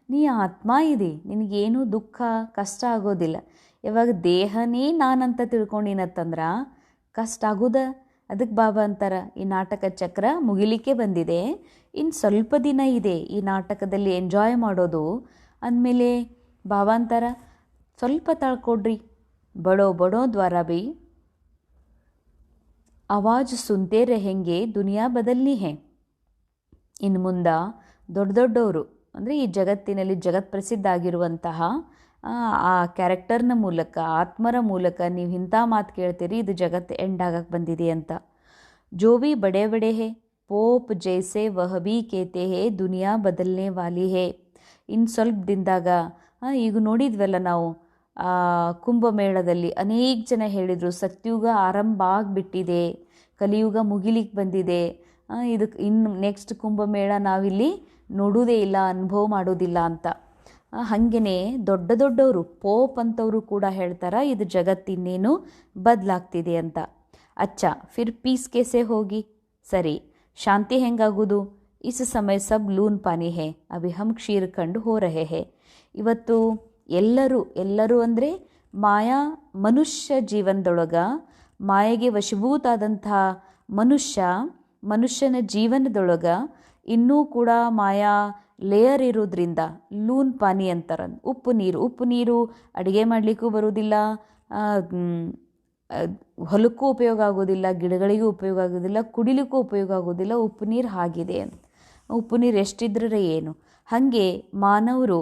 ನೀ ಆತ್ಮ ಇದೆ, ನಿನಗೇನು ದುಃಖ ಕಷ್ಟ ಆಗೋದಿಲ್ಲ. ಯಾವಾಗ ದೇಹನೇ ನಾನಂತ ತಿಳ್ಕೊಂಡಿನತ್ತಂದ್ರೆ ಕಷ್ಟ ಆಗೋದ. ಅದಕ್ಕೆ ಬಾಬಾ ಅಂತಾರೆ, ಈ ನಾಟಕ ಚಕ್ರ ಮುಗಿಲಿಕ್ಕೆ ಬಂದಿದೆ, ಇನ್ನು ಸ್ವಲ್ಪ ದಿನ ಇದೆ ಈ ನಾಟಕದಲ್ಲಿ ಎಂಜಾಯ್ ಮಾಡೋದು ಅಂದಮೇಲೆ ಬಾಬಾ ಅಂತಾರೆ, ಸ್ವಲ್ಪ ತಾಳ್ಕೊಡ್ರಿ. ಬಡೋ ಬಡೋ ದ್ವಾರ ಬಿ ಆವಾಜ್ ಸುನ್ತೇ ರೆಹೆಂಗೆ ದುನಿಯಾ ಬದಲ್ನಿ ಹೇ. ಇನ್ನು ಮುಂದೆ ದೊಡ್ಡ ದೊಡ್ಡವರು ಅಂದರೆ ಈ ಜಗತ್ತಿನಲ್ಲಿ ಜಗತ್ಪ್ರಸಿದ್ಧ ಆಗಿರುವಂತಹ ಆ ಕ್ಯಾರೆಕ್ಟರ್ನ ಮೂಲಕ, ಆತ್ಮರ ಮೂಲಕ ನೀವು ಇಂಥ ಮಾತು ಕೇಳ್ತೀರಿ, ಇದು ಜಗತ್ತು ಎಂಡ್ ಆಗಕ್ಕೆ ಬಂದಿದೆ ಅಂತ. ಜೋ ಭಿ ಬಡೆ ಬಡೆ ಹೇ ಪೋಪ್ ಜೈಸೆ ವಹ ಭಿ ಕೇತೆ ಹೇ ದುನಿಯಾ ಬದಲ್ನೆ ವಾಲಿ ಹೇ. ಇನ್ನು ಸ್ವಲ್ಪ ದಿನದಾಗ ಈಗ ನೋಡಿದ್ವಲ್ಲ ನಾವು ಕುಂಭಮೇಳದಲ್ಲಿ ಅನೇಕ ಜನ ಹೇಳಿದರು ಸತ್ಯುಗ ಆರಂಭ ಆಗಿಬಿಟ್ಟಿದೆ, ಕಲಿಯುಗ ಮುಗಿಲಿಕ್ಕೆ ಬಂದಿದೆ, ಇದಕ್ಕೆ ಇನ್ನು ನೆಕ್ಸ್ಟ್ ಕುಂಭಮೇಳ ನಾವಿಲ್ಲಿ ನೋಡೋದೇ ಇಲ್ಲ, ಅನುಭವ ಮಾಡೋದಿಲ್ಲ ಅಂತ. ಹಾಗೆಯೇ ದೊಡ್ಡ ದೊಡ್ಡವರು ಪೋಪ್ ಅಂತವರು ಕೂಡ ಹೇಳ್ತಾರೆ ಇದು ಜಗತ್ತಿನ್ನೇನು ಬದಲಾಗ್ತಿದೆ ಅಂತ. ಅಚ್ಚಾ ಫಿರ್ ಪೀಸ್ ಕೇಸೆ ಹೋಗಿ, ಸರಿ ಶಾಂತಿ ಹೆಂಗಾಗೋದು? ಇಸ್ ಸಮಯ ಸಬ್ ಲೂನ್ ಪಾನಿ ಹೇ ಅಭಿ ಹಮ್ ಕ್ಷೀರ್ ಖಂಡ್ ಹೋ ರಹೆ ಹೇ. ಇವತ್ತು ಎಲ್ಲರೂ ಅಂದರೆ ಮನುಷ್ಯ ಜೀವನದೊಳಗೆ ಮಾಯೆಗೆ ವಶಭೂತಾದಂಥ ಮನುಷ್ಯನ ಜೀವನದೊಳಗೆ ಇನ್ನೂ ಕೂಡ ಮಾಯಾ ಲೇಯರ್ ಇರೋದ್ರಿಂದ ಲೂನ್ ಪಾನಿ ಅಂತಾರೆ. ಉಪ್ಪು ನೀರು ಅಡುಗೆ ಮಾಡಲಿಕ್ಕೂ ಬರೋದಿಲ್ಲ, ಹೊಲಕ್ಕೂ ಉಪಯೋಗ ಆಗೋದಿಲ್ಲ, ಗಿಡಗಳಿಗೂ ಉಪಯೋಗ ಆಗೋದಿಲ್ಲ, ಕುಡಿಲಿಕ್ಕೂ ಉಪಯೋಗ ಆಗೋದಿಲ್ಲ. ಉಪ್ಪು ನೀರು ಆಗಿದೆ. ಉಪ್ಪು ನೀರು ಎಷ್ಟಿದ್ರೆ ಏನು, ಹಾಗೆ ಮಾನವರು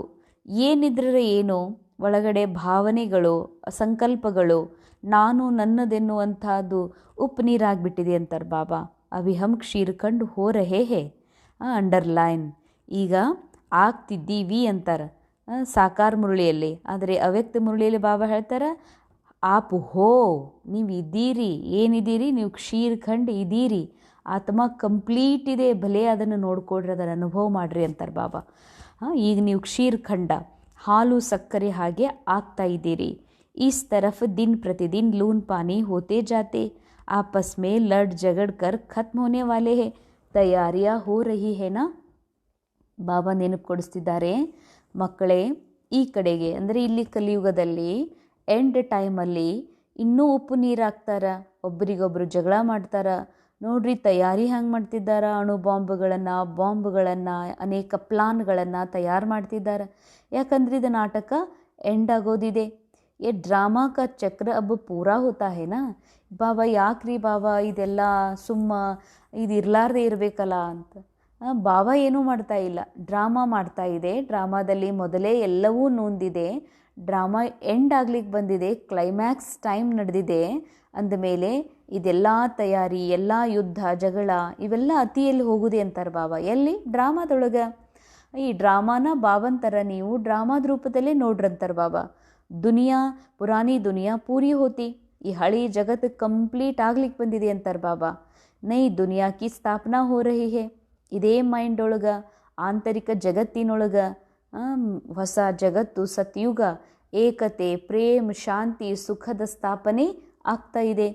ಏನಿದ್ರೆ ಏನು ಒಳಗಡೆ ಭಾವನೆಗಳು, ಸಂಕಲ್ಪಗಳು, ನಾನು ನನ್ನದೆನ್ನುವಂಥದ್ದು ಉಪ್ಪು ನೀರಾಗಿಬಿಟ್ಟಿದೆ ಅಂತಾರೆ ಬಾಬಾ. ಅಭಿ ಹಮ್ ಕ್ಷೀರ್ ಖಂಡ್ ಹೋ ರಹೆ ಹೇ, ಅಂಡರ್ಲೈನ್ ಈಗ ಆಗ್ತಿದ್ದೀವಿ ಅಂತಾರೆ ಸಾಕಾರ ಮುರಳಿಯಲ್ಲಿ. ಆದರೆ ಅವ್ಯಕ್ತ ಮುರಳಿಯಲ್ಲಿ ಬಾಬಾ ಹೇಳ್ತಾರೆ ಆಪ್ ಹೋ, ನೀವು ಇದ್ದೀರಿ, ಏನಿದ್ದೀರಿ ನೀವು ಕ್ಷೀರ್ ಖಂಡ್ ಇದ್ದೀರಿ, ಆತ್ಮ ಕಂಪ್ಲೀಟ್ ಇದೆ, ಭಲೆ ಅದನ್ನು ನೋಡ್ಕೊಡ್ರಿ, ಅದನ್ನು ಅನುಭವ ಮಾಡಿರಿ ಅಂತಾರೆ ಬಾಬಾ. ಈಗ ನೀವು ಕ್ಷೀರ್ ಖಂಡ ಹಾಲು ಸಕ್ಕರೆ ಹಾಗೆ ಆಗ್ತಾ ಇದ್ದೀರಿ. ಇಸ್ ತರಫ್ ದಿನ್ ಪ್ರತಿದಿನ್ ಲೂನ್ ಪಾನಿ ಹೋತೆ ಜಾತೆ, ಆಪಸ್ ಮೇ ಲಡ್ ಜಗಡ್ ಕರ್ ಖತ್ಮ ಹೋನೆ ವಾಲೆ ಹೇ, ತಯಾರಿಯಾ ಹೋ ರಹಿ ಹೇನಾ. ಬಾಬಾ ನೆನಪು ಕೊಡಿಸ್ತಿದ್ದಾರೆ, ಮಕ್ಕಳೇ ಈ ಕಡೆಗೆ ಅಂದರೆ ಇಲ್ಲಿ ಕಲಿಯುಗದಲ್ಲಿ ಎಂಡ್ ಟೈಮಲ್ಲಿ ಇನ್ನೂ ಉಪ್ಪು ನೀರು ಹಾಕ್ತಾರ, ಒಬ್ರಿಗೊಬ್ರು ಜಗಳ ಮಾಡ್ತಾರ. ನೋಡ್ರಿ ತಯಾರಿ ಹಂಗೆ ಮಾಡ್ತಿದ್ದಾರೆ, ಅಣು ಬಾಂಬ್ಗಳನ್ನು ಅನೇಕ ಪ್ಲಾನ್ಗಳನ್ನು ತಯಾರು ಮಾಡ್ತಿದ್ದಾರೆ. ಯಾಕಂದ್ರೆ ಇದು ನಾಟಕ ಎಂಡ್ ಆಗೋದಿದೆ. ये ड्रामा का चक्र अब पूरा होता है ना. ಬಾಬಾ ಯಾಕ್ರಿ ಬಾಬಾ ಇದೆಲ್ಲ ಇದು ಇರಲಾರ್ದೆ ಇರಬೇಕಲ್ಲ ಅಂತ. ಬಾಬಾ ಏನೂ ಮಾಡ್ತಾ ಇಲ್ಲ, ಡ್ರಾಮಾ ಮಾಡ್ತಾ ಇದೆ. ಡ್ರಾಮಾದಲ್ಲಿ ಮೊದಲೇ ಎಲ್ಲವೂ ನೊಂದಿದೆ, ಡ್ರಾಮಾ ಎಂಡ್ ಆಗ್ಲಿಕ್ಕೆ ಬಂದಿದೆ, ಕ್ಲೈಮ್ಯಾಕ್ಸ್ ಟೈಮ್ ನಡೆದಿದೆ. ಅಂದಮೇಲೆ ಇದೆಲ್ಲ ತಯಾರಿ, ಎಲ್ಲ ಯುದ್ಧ ಜಗಳ ಇವೆಲ್ಲ ಅತಿಯಲ್ಲಿ ಹೋಗುದೆ ಅಂತಾರೆ ಬಾಬಾ. ಎಲ್ಲಿ? ಡ್ರಾಮಾದೊಳಗೆ. ಈ ಡ್ರಾಮಾನ ಬಾಬಂತರ ನೀವು ಡ್ರಾಮಾದ ರೂಪದಲ್ಲೇ ನೋಡ್ರಂತಾರೆ ಬಾಬಾ. ಪುರಾಣಿ ದುನಿಯಾ ಪೂರಿ ಹೋತಿ, ಈ ಹಳಿ ಜಗತ್ತು ಕಂಪ್ಲೀಟ್ ಆಗ್ಲಿಕ್ಕೆ ಬಂದಿದೆ ಅಂತಾರೆ ಬಾಬಾ. ನೈ ದುನಿಯಾ ಕಿ ಸ್ಥಾಪನಾ ಹೋ ರಹಿ ಹೇ, ಇದೇ ಮೈಂಡ್ ಒಳಗೆ ಆಂತರಿಕ ಜಗತ್ತಿನೊಳಗೆ ಹೊಸ ಜಗತ್ತು ಸತ್ಯುಗ ಏಕತೆ ಪ್ರೇಮ್ ಶಾಂತಿ ಸುಖದ ಸ್ಥಾಪನೆ ಆಗ್ತಾ ಇದೆ.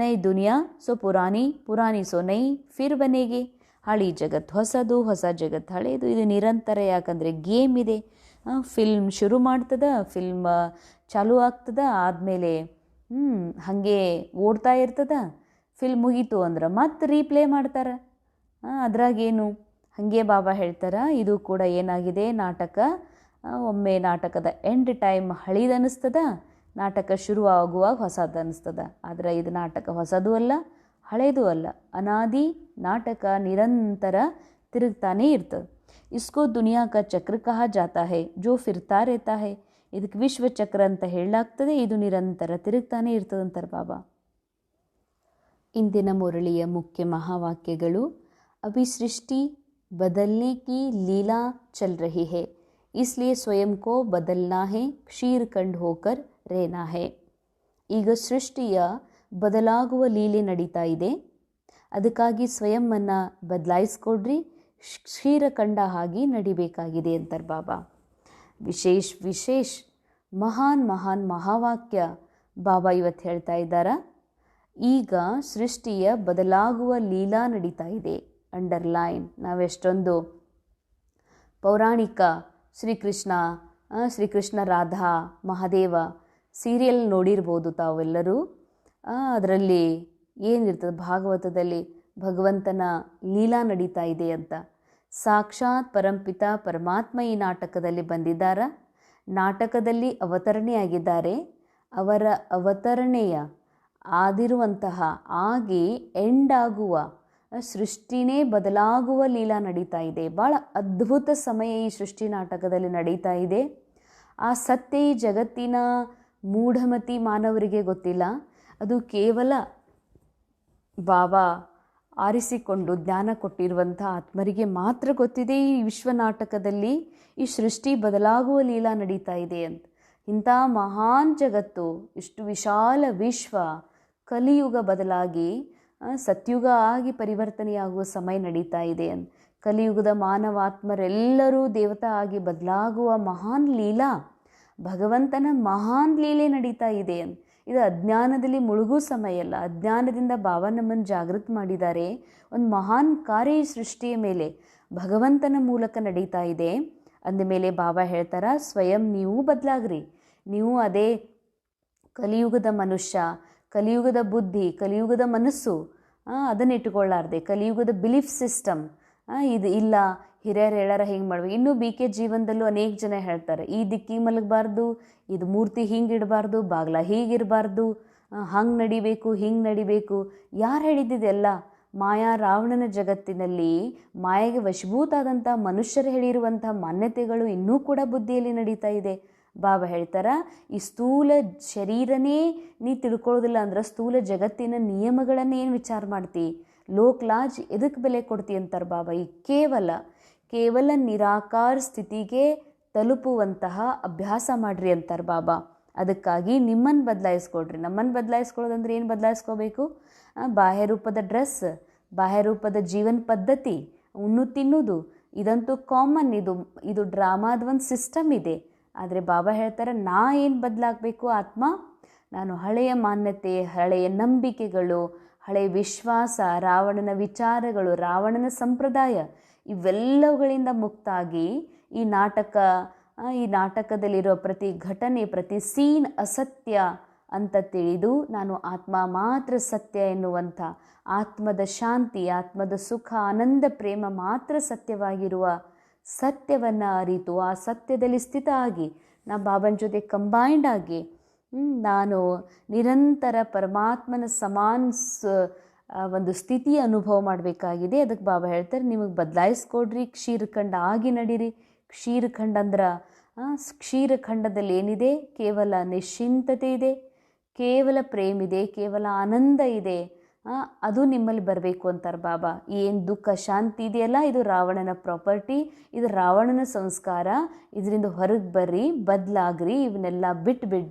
ನೈ ದುನಿಯಾ ಸೊ ಪುರಾಣಿ ಸೊ ನೈ ಫಿರ್ ಬನೇಗೆ. ಹಳಿ ಜಗತ್ತು ಹೊಸದು, ಹೊಸ ಜಗತ್ತು ಹಳೇದು, ಇದು ನಿರಂತರ. ಯಾಕಂದರೆ ಗೇಮ್ ಇದೆ. ಫಿಲ್ಮ್ ಶುರು ಮಾಡ್ತದ, ಫಿಲ್ಮ್ ಚಾಲೂ ಆಗ್ತದ, ಆದಮೇಲೆ ಹಾಗೆ ಓಡ್ತಾ ಇರ್ತದ. ಫಿಲ್ಮ್ ಮುಗೀತು ಅಂದ್ರೆ ಮತ್ತೆ ರೀಪ್ಲೇ ಮಾಡ್ತಾರೆ. ಅದ್ರಾಗೇನು? ಹಾಗೆ ಬಾಬಾ ಹೇಳ್ತಾರೆ ಇದು ಕೂಡ ಏನಾಗಿದೆ ನಾಟಕ. ಒಮ್ಮೆ ನಾಟಕದ ಎಂಡ್ ಟೈಮ್ ಹಳಿದನಿಸ್ತದ, ನಾಟಕ ಶುರು ಆಗುವಾಗ ಹೊಸದು ಅನ್ನಿಸ್ತದ. ಆದರೆ ಇದು ನಾಟಕ ಹೊಸದೂ ಅಲ್ಲ ಹಳೇದೂ ಅಲ್ಲ, ಅನಾದಿ ನಾಟಕ ನಿರಂತರ ತಿರುಗ್ತಾನೇ ಇರ್ತದೆ. इसको दुनिया का चक्र कहा जाता है जो फिरता रहता है. ಇದಕ್ಕೆ ವಿಶ್ವಚಕ್ರ ಅಂತ ಹೇಳಲಾಗ್ತದೆ, ಇದು ನಿರಂತರ ತಿರುಗ್ತಾನೆ ಇರ್ತದಂತಾರೆ ಬಾಬಾ. ಇಂದಿನ ಮುರಳಿಯ ಮುಖ್ಯ ಮಹಾವಾಕ್ಯಗಳು. ಅಭಿ ಸೃಷ್ಟಿ ಬದಲ್ನೆ ಕಿ ಲೀಲಾ ಚಲ್ ರಹಿ ಹೈ, ಇಸ್ಲಿಯೇ ಸ್ವಯಂ ಕೋ ಬದಲ್ನಾ ಹೈ, ಕ್ಷೀರ್ ಖಂಡ್ ಹೋಕರ್ ರೇನಾ ಹೈ. ಈಗ ಸೃಷ್ಟಿಯ ಬದಲಾಗುವ ಲೀಲೆ ನಡೀತಾ ಇದೆ, ಅದಕ್ಕಾಗಿ ಸ್ವಯಂವನ್ನು ಬದಲಾಯಿಸ್ಕೊಡ್ರಿ, ಕ್ಷೀರಖಂಡ ಆಗಿ ನಡಿಬೇಕಾಗಿದೆ ಅಂತಾರೆ ಬಾಬಾ. ವಿಶೇಷ ಮಹಾನ್ ಮಹಾವಾಕ್ಯ ಬಾಬಾ ಇವತ್ತು ಹೇಳ್ತಾ ಇದ್ದಾರೆ. ಈಗ ಸೃಷ್ಟಿಯ ಬದಲಾಗುವ ಲೀಲಾ ನಡೀತಾ ಇದೆ. ಅಂಡರ್ಲೈನ್. ನಾವೆಷ್ಟೊಂದು ಪೌರಾಣಿಕ ಶ್ರೀಕೃಷ್ಣ ರಾಧಾ ಮಹಾದೇವ ಸೀರಿಯಲ್ ನೋಡಿರ್ಬೋದು ತಾವೆಲ್ಲರೂ. ಅದರಲ್ಲಿ ಏನಿರ್ತದೆ, ಭಾಗವತದಲ್ಲಿ ಭಗವಂತನ ಲೀಲಾ ನಡೀತಾ ಇದೆ ಅಂತ. ಸಾಕ್ಷಾತ್ ಪರಂಪಿತ ಪರಮಾತ್ಮ ಈ ನಾಟಕದಲ್ಲಿ ಬಂದಿದ್ದಾರೆ, ನಾಟಕದಲ್ಲಿ ಅವತರಣೆಯಾಗಿದ್ದಾರೆ. ಅವರ ಅವತರಣೆಯ ಆದಿರುವಂತಹ ಆಗಿ ಎಂಡ್ ಆಗುವ ಸೃಷ್ಟಿನೇ ಬದಲಾಗುವ ಲೀಲಾ ನಡೀತಾ ಇದೆ. ಭಾಳ ಅದ್ಭುತ ಸಮಯ ಈ ಸೃಷ್ಟಿ ನಾಟಕದಲ್ಲಿ ನಡೀತಾ ಇದೆ. ಆ ಸತ್ಯ ಈ ಜಗತ್ತಿನ ಮೂಢಮತಿ ಮಾನವರಿಗೆ ಗೊತ್ತಿಲ್ಲ. ಅದು ಕೇವಲ ಬಾಬಾ ಆರಿಸಿಕೊಂಡು ಜ್ಞಾನ ಕೊಟ್ಟಿರುವಂಥ ಆತ್ಮರಿಗೆ ಮಾತ್ರ ಗೊತ್ತಿದೆ. ಈ ವಿಶ್ವ ನಾಟಕದಲ್ಲಿ ಈ ಸೃಷ್ಟಿ ಬದಲಾಗುವ ಲೀಲಾ ನಡೀತಾ ಇದೆ ಅಂತ. ಇಂಥ ಮಹಾನ್ ಜಗತ್ತು, ಇಷ್ಟು ವಿಶಾಲ ವಿಶ್ವ ಕಲಿಯುಗ ಬದಲಾಗಿ ಸತ್ಯುಗ ಆಗಿ ಪರಿವರ್ತನೆಯಾಗುವ ಸಮಯ ನಡೀತಾ ಇದೆ ಅಂತ. ಕಲಿಯುಗದ ಮಾನವಾತ್ಮರೆಲ್ಲರೂ ದೇವತಾ ಆಗಿ ಬದಲಾಗುವ ಮಹಾನ್ ಲೀಲಾ, ಭಗವಂತನ ಮಹಾನ್ ಲೀಲೆ ನಡೀತಾ ಇದೆ ಅಂತ. ಇದು ಅಜ್ಞಾನದಲ್ಲಿ ಮುಳುಗೋ ಸಮಯ ಅಲ್ಲ. ಅಜ್ಞಾನದಿಂದ ಬಾಬಾ ನಮ್ಮನ್ನು ಜಾಗೃತ ಮಾಡಿದ್ದಾರೆ. ಒಂದು ಮಹಾನ್ ಕಾರ್ಯ ಈ ಸೃಷ್ಟಿಯ ಮೇಲೆ ಭಗವಂತನ ಮೂಲಕ ನಡೀತಾ ಇದೆ. ಅಂದಮೇಲೆ ಬಾಬಾ ಹೇಳ್ತಾರ, ಸ್ವಯಂ ನೀವು ಬದಲಾಗ್ರಿ. ನೀವು ಅದೇ ಕಲಿಯುಗದ ಮನುಷ್ಯ, ಕಲಿಯುಗದ ಬುದ್ಧಿ, ಕಲಿಯುಗದ ಮನಸ್ಸು ಅದನ್ನು ಇಟ್ಕೊಳ್ಳಾರ್ದೆ, ಕಲಿಯುಗದ ಬಿಲೀಫ್ ಸಿಸ್ಟಮ್ ಇದು ಇಲ್ಲ, ಹಿರಿಯರು ಹೇಳಾರ ಹಿಂಗೆ ಮಾಡ್ಬೇಕು. ಇನ್ನೂ BK ಜೀವನದಲ್ಲೂ ಅನೇಕ ಜನ ಹೇಳ್ತಾರೆ, ಈ ದಿಕ್ಕಿಗೆ ಮಲಗಬಾರ್ದು, ಇದು ಮೂರ್ತಿ ಹಿಂಗೆ ಇಡಬಾರ್ದು, ಬಾಗ್ಲ ಹೀಗಿರಬಾರ್ದು, ಹಂಗೆ ನಡಿಬೇಕು, ಹಿಂಗೆ ನಡಿಬೇಕು. ಯಾರು ಹೇಳಿದ್ದಿದೆಲ್ಲ? ಮಾಯಾ ರಾವಣನ ಜಗತ್ತಿನಲ್ಲಿ ಮಾಯೆಗೆ ವಶಭೂತಾದಂಥ ಮನುಷ್ಯರು ಹೇಳಿರುವಂಥ ಮಾನ್ಯತೆಗಳು ಇನ್ನೂ ಕೂಡ ಬುದ್ಧಿಯಲ್ಲಿ ನಡೀತಾ ಇದೆ. ಬಾಬಾ ಹೇಳ್ತಾರ, ಈ ಸ್ಥೂಲ ಶರೀರನೇ ನೀ ತಿಳ್ಕೊಳ್ಳೋದಿಲ್ಲ ಅಂದ್ರೆ ಸ್ಥೂಲ ಜಗತ್ತಿನ ನಿಯಮಗಳನ್ನೇ ಏನು ವಿಚಾರ ಮಾಡ್ತಿ? ಲೋಕ್ ಲಾಜ್ ಎದಕ್ಕೆ ಬೆಲೆ ಕೊಡ್ತಿ ಅಂತಾರೆ ಬಾಬಾ. ಈ ಕೇವಲ ನಿರಾಕಾರ ಸ್ಥಿತಿಗೆ ತಲುಪುವಂತಹ ಅಭ್ಯಾಸ ಮಾಡ್ರಿ ಅಂತಾರೆ ಬಾಬಾ. ಅದಕ್ಕಾಗಿ ನಿಮ್ಮನ್ನು ಬದಲಾಯಿಸ್ಕೊಡ್ರಿ. ನಮ್ಮನ್ನು ಬದಲಾಯಿಸ್ಕೊಳ್ಳೋದಂದ್ರೆ ಏನು ಬದಲಾಯಿಸ್ಕೋಬೇಕು? ಬಾಹ್ಯ ರೂಪದ ಡ್ರೆಸ್, ಬಾಹ್ಯ ರೂಪದ ಜೀವನ ಪದ್ಧತಿ, ಉಣ್ಣು ತಿನ್ನೋದು, ಇದಂತೂ ಕಾಮನ್. ಇದು ಡ್ರಾಮಾದ ಒಂದು ಸಿಸ್ಟಮ್ ಇದೆ. ಆದರೆ ಬಾಬಾ ಹೇಳ್ತಾರೆ, ನಾ ಏನು ಬದಲಾಗಬೇಕು ಆತ್ಮ? ನಾನು ಹಳೆಯ ಮಾನ್ಯತೆ, ಹಳೆಯ ನಂಬಿಕೆಗಳು, ಹಳೆಯ ವಿಶ್ವಾಸ, ರಾವಣನ ವಿಚಾರಗಳು, ರಾವಣನ ಸಂಪ್ರದಾಯ ಇವೆಲ್ಲವುಗಳಿಂದ ಮುಕ್ತಾಗಿ ಈ ನಾಟಕದಲ್ಲಿರೋ ಪ್ರತಿ ಘಟನೆ, ಪ್ರತಿ ಸೀನ್ ಅಸತ್ಯ ಅಂತ ತಿಳಿದು ನಾನು ಆತ್ಮ ಮಾತ್ರ ಸತ್ಯ ಎನ್ನುವಂಥ ಆತ್ಮದ ಶಾಂತಿ, ಆತ್ಮದ ಸುಖ, ಆನಂದ, ಪ್ರೇಮ ಮಾತ್ರ ಸತ್ಯವಾಗಿರುವ ಸತ್ಯವನ್ನು ಅರಿತು ಆ ಸತ್ಯದಲ್ಲಿ ಸ್ಥಿತ ಆಗಿ ನಾ ಬಾಬನ ಜೊತೆ ಕಂಬೈಂಡ್ ಆಗಿ ನಾನು ನಿರಂತರ ಪರಮಾತ್ಮನ ಸಮಾನ ಒಂದು ಸ್ಥಿತಿ ಅನುಭವ ಮಾಡಬೇಕಾಗಿದೆ. ಅದಕ್ಕೆ ಬಾಬಾ ಹೇಳ್ತಾರೆ, ನಿಮಗೆ ಬದಲಾಯಿಸ್ಕೊಡ್ರಿ, ಕ್ಷೀರಖಂಡ ಆಗಿ ನಡೀರಿ. ಕ್ಷೀರಖಂಡ ಅಂದ್ರೆ ಕ್ಷೀರಖಂಡದಲ್ಲಿ ಏನಿದೆ? ಕೇವಲ ನಿಶ್ಚಿಂತತೆ ಇದೆ, ಕೇವಲ ಪ್ರೇಮ ಇದೆ, ಕೇವಲ ಆನಂದ ಇದೆ. ಅದು ನಿಮ್ಮಲ್ಲಿ ಬರಬೇಕು ಅಂತಾರೆ ಬಾಬಾ. ಏನು ದುಃಖ ಶಾಂತಿ ಇದೆಯಲ್ಲ, ಇದು ರಾವಣನ ಪ್ರಾಪರ್ಟಿ, ಇದು ರಾವಣನ ಸಂಸ್ಕಾರ. ಇದರಿಂದ ಹೊರಗೆ ಬರ್ರಿ, ಬದಲಾಗ್ರಿ, ಇವನ್ನೆಲ್ಲ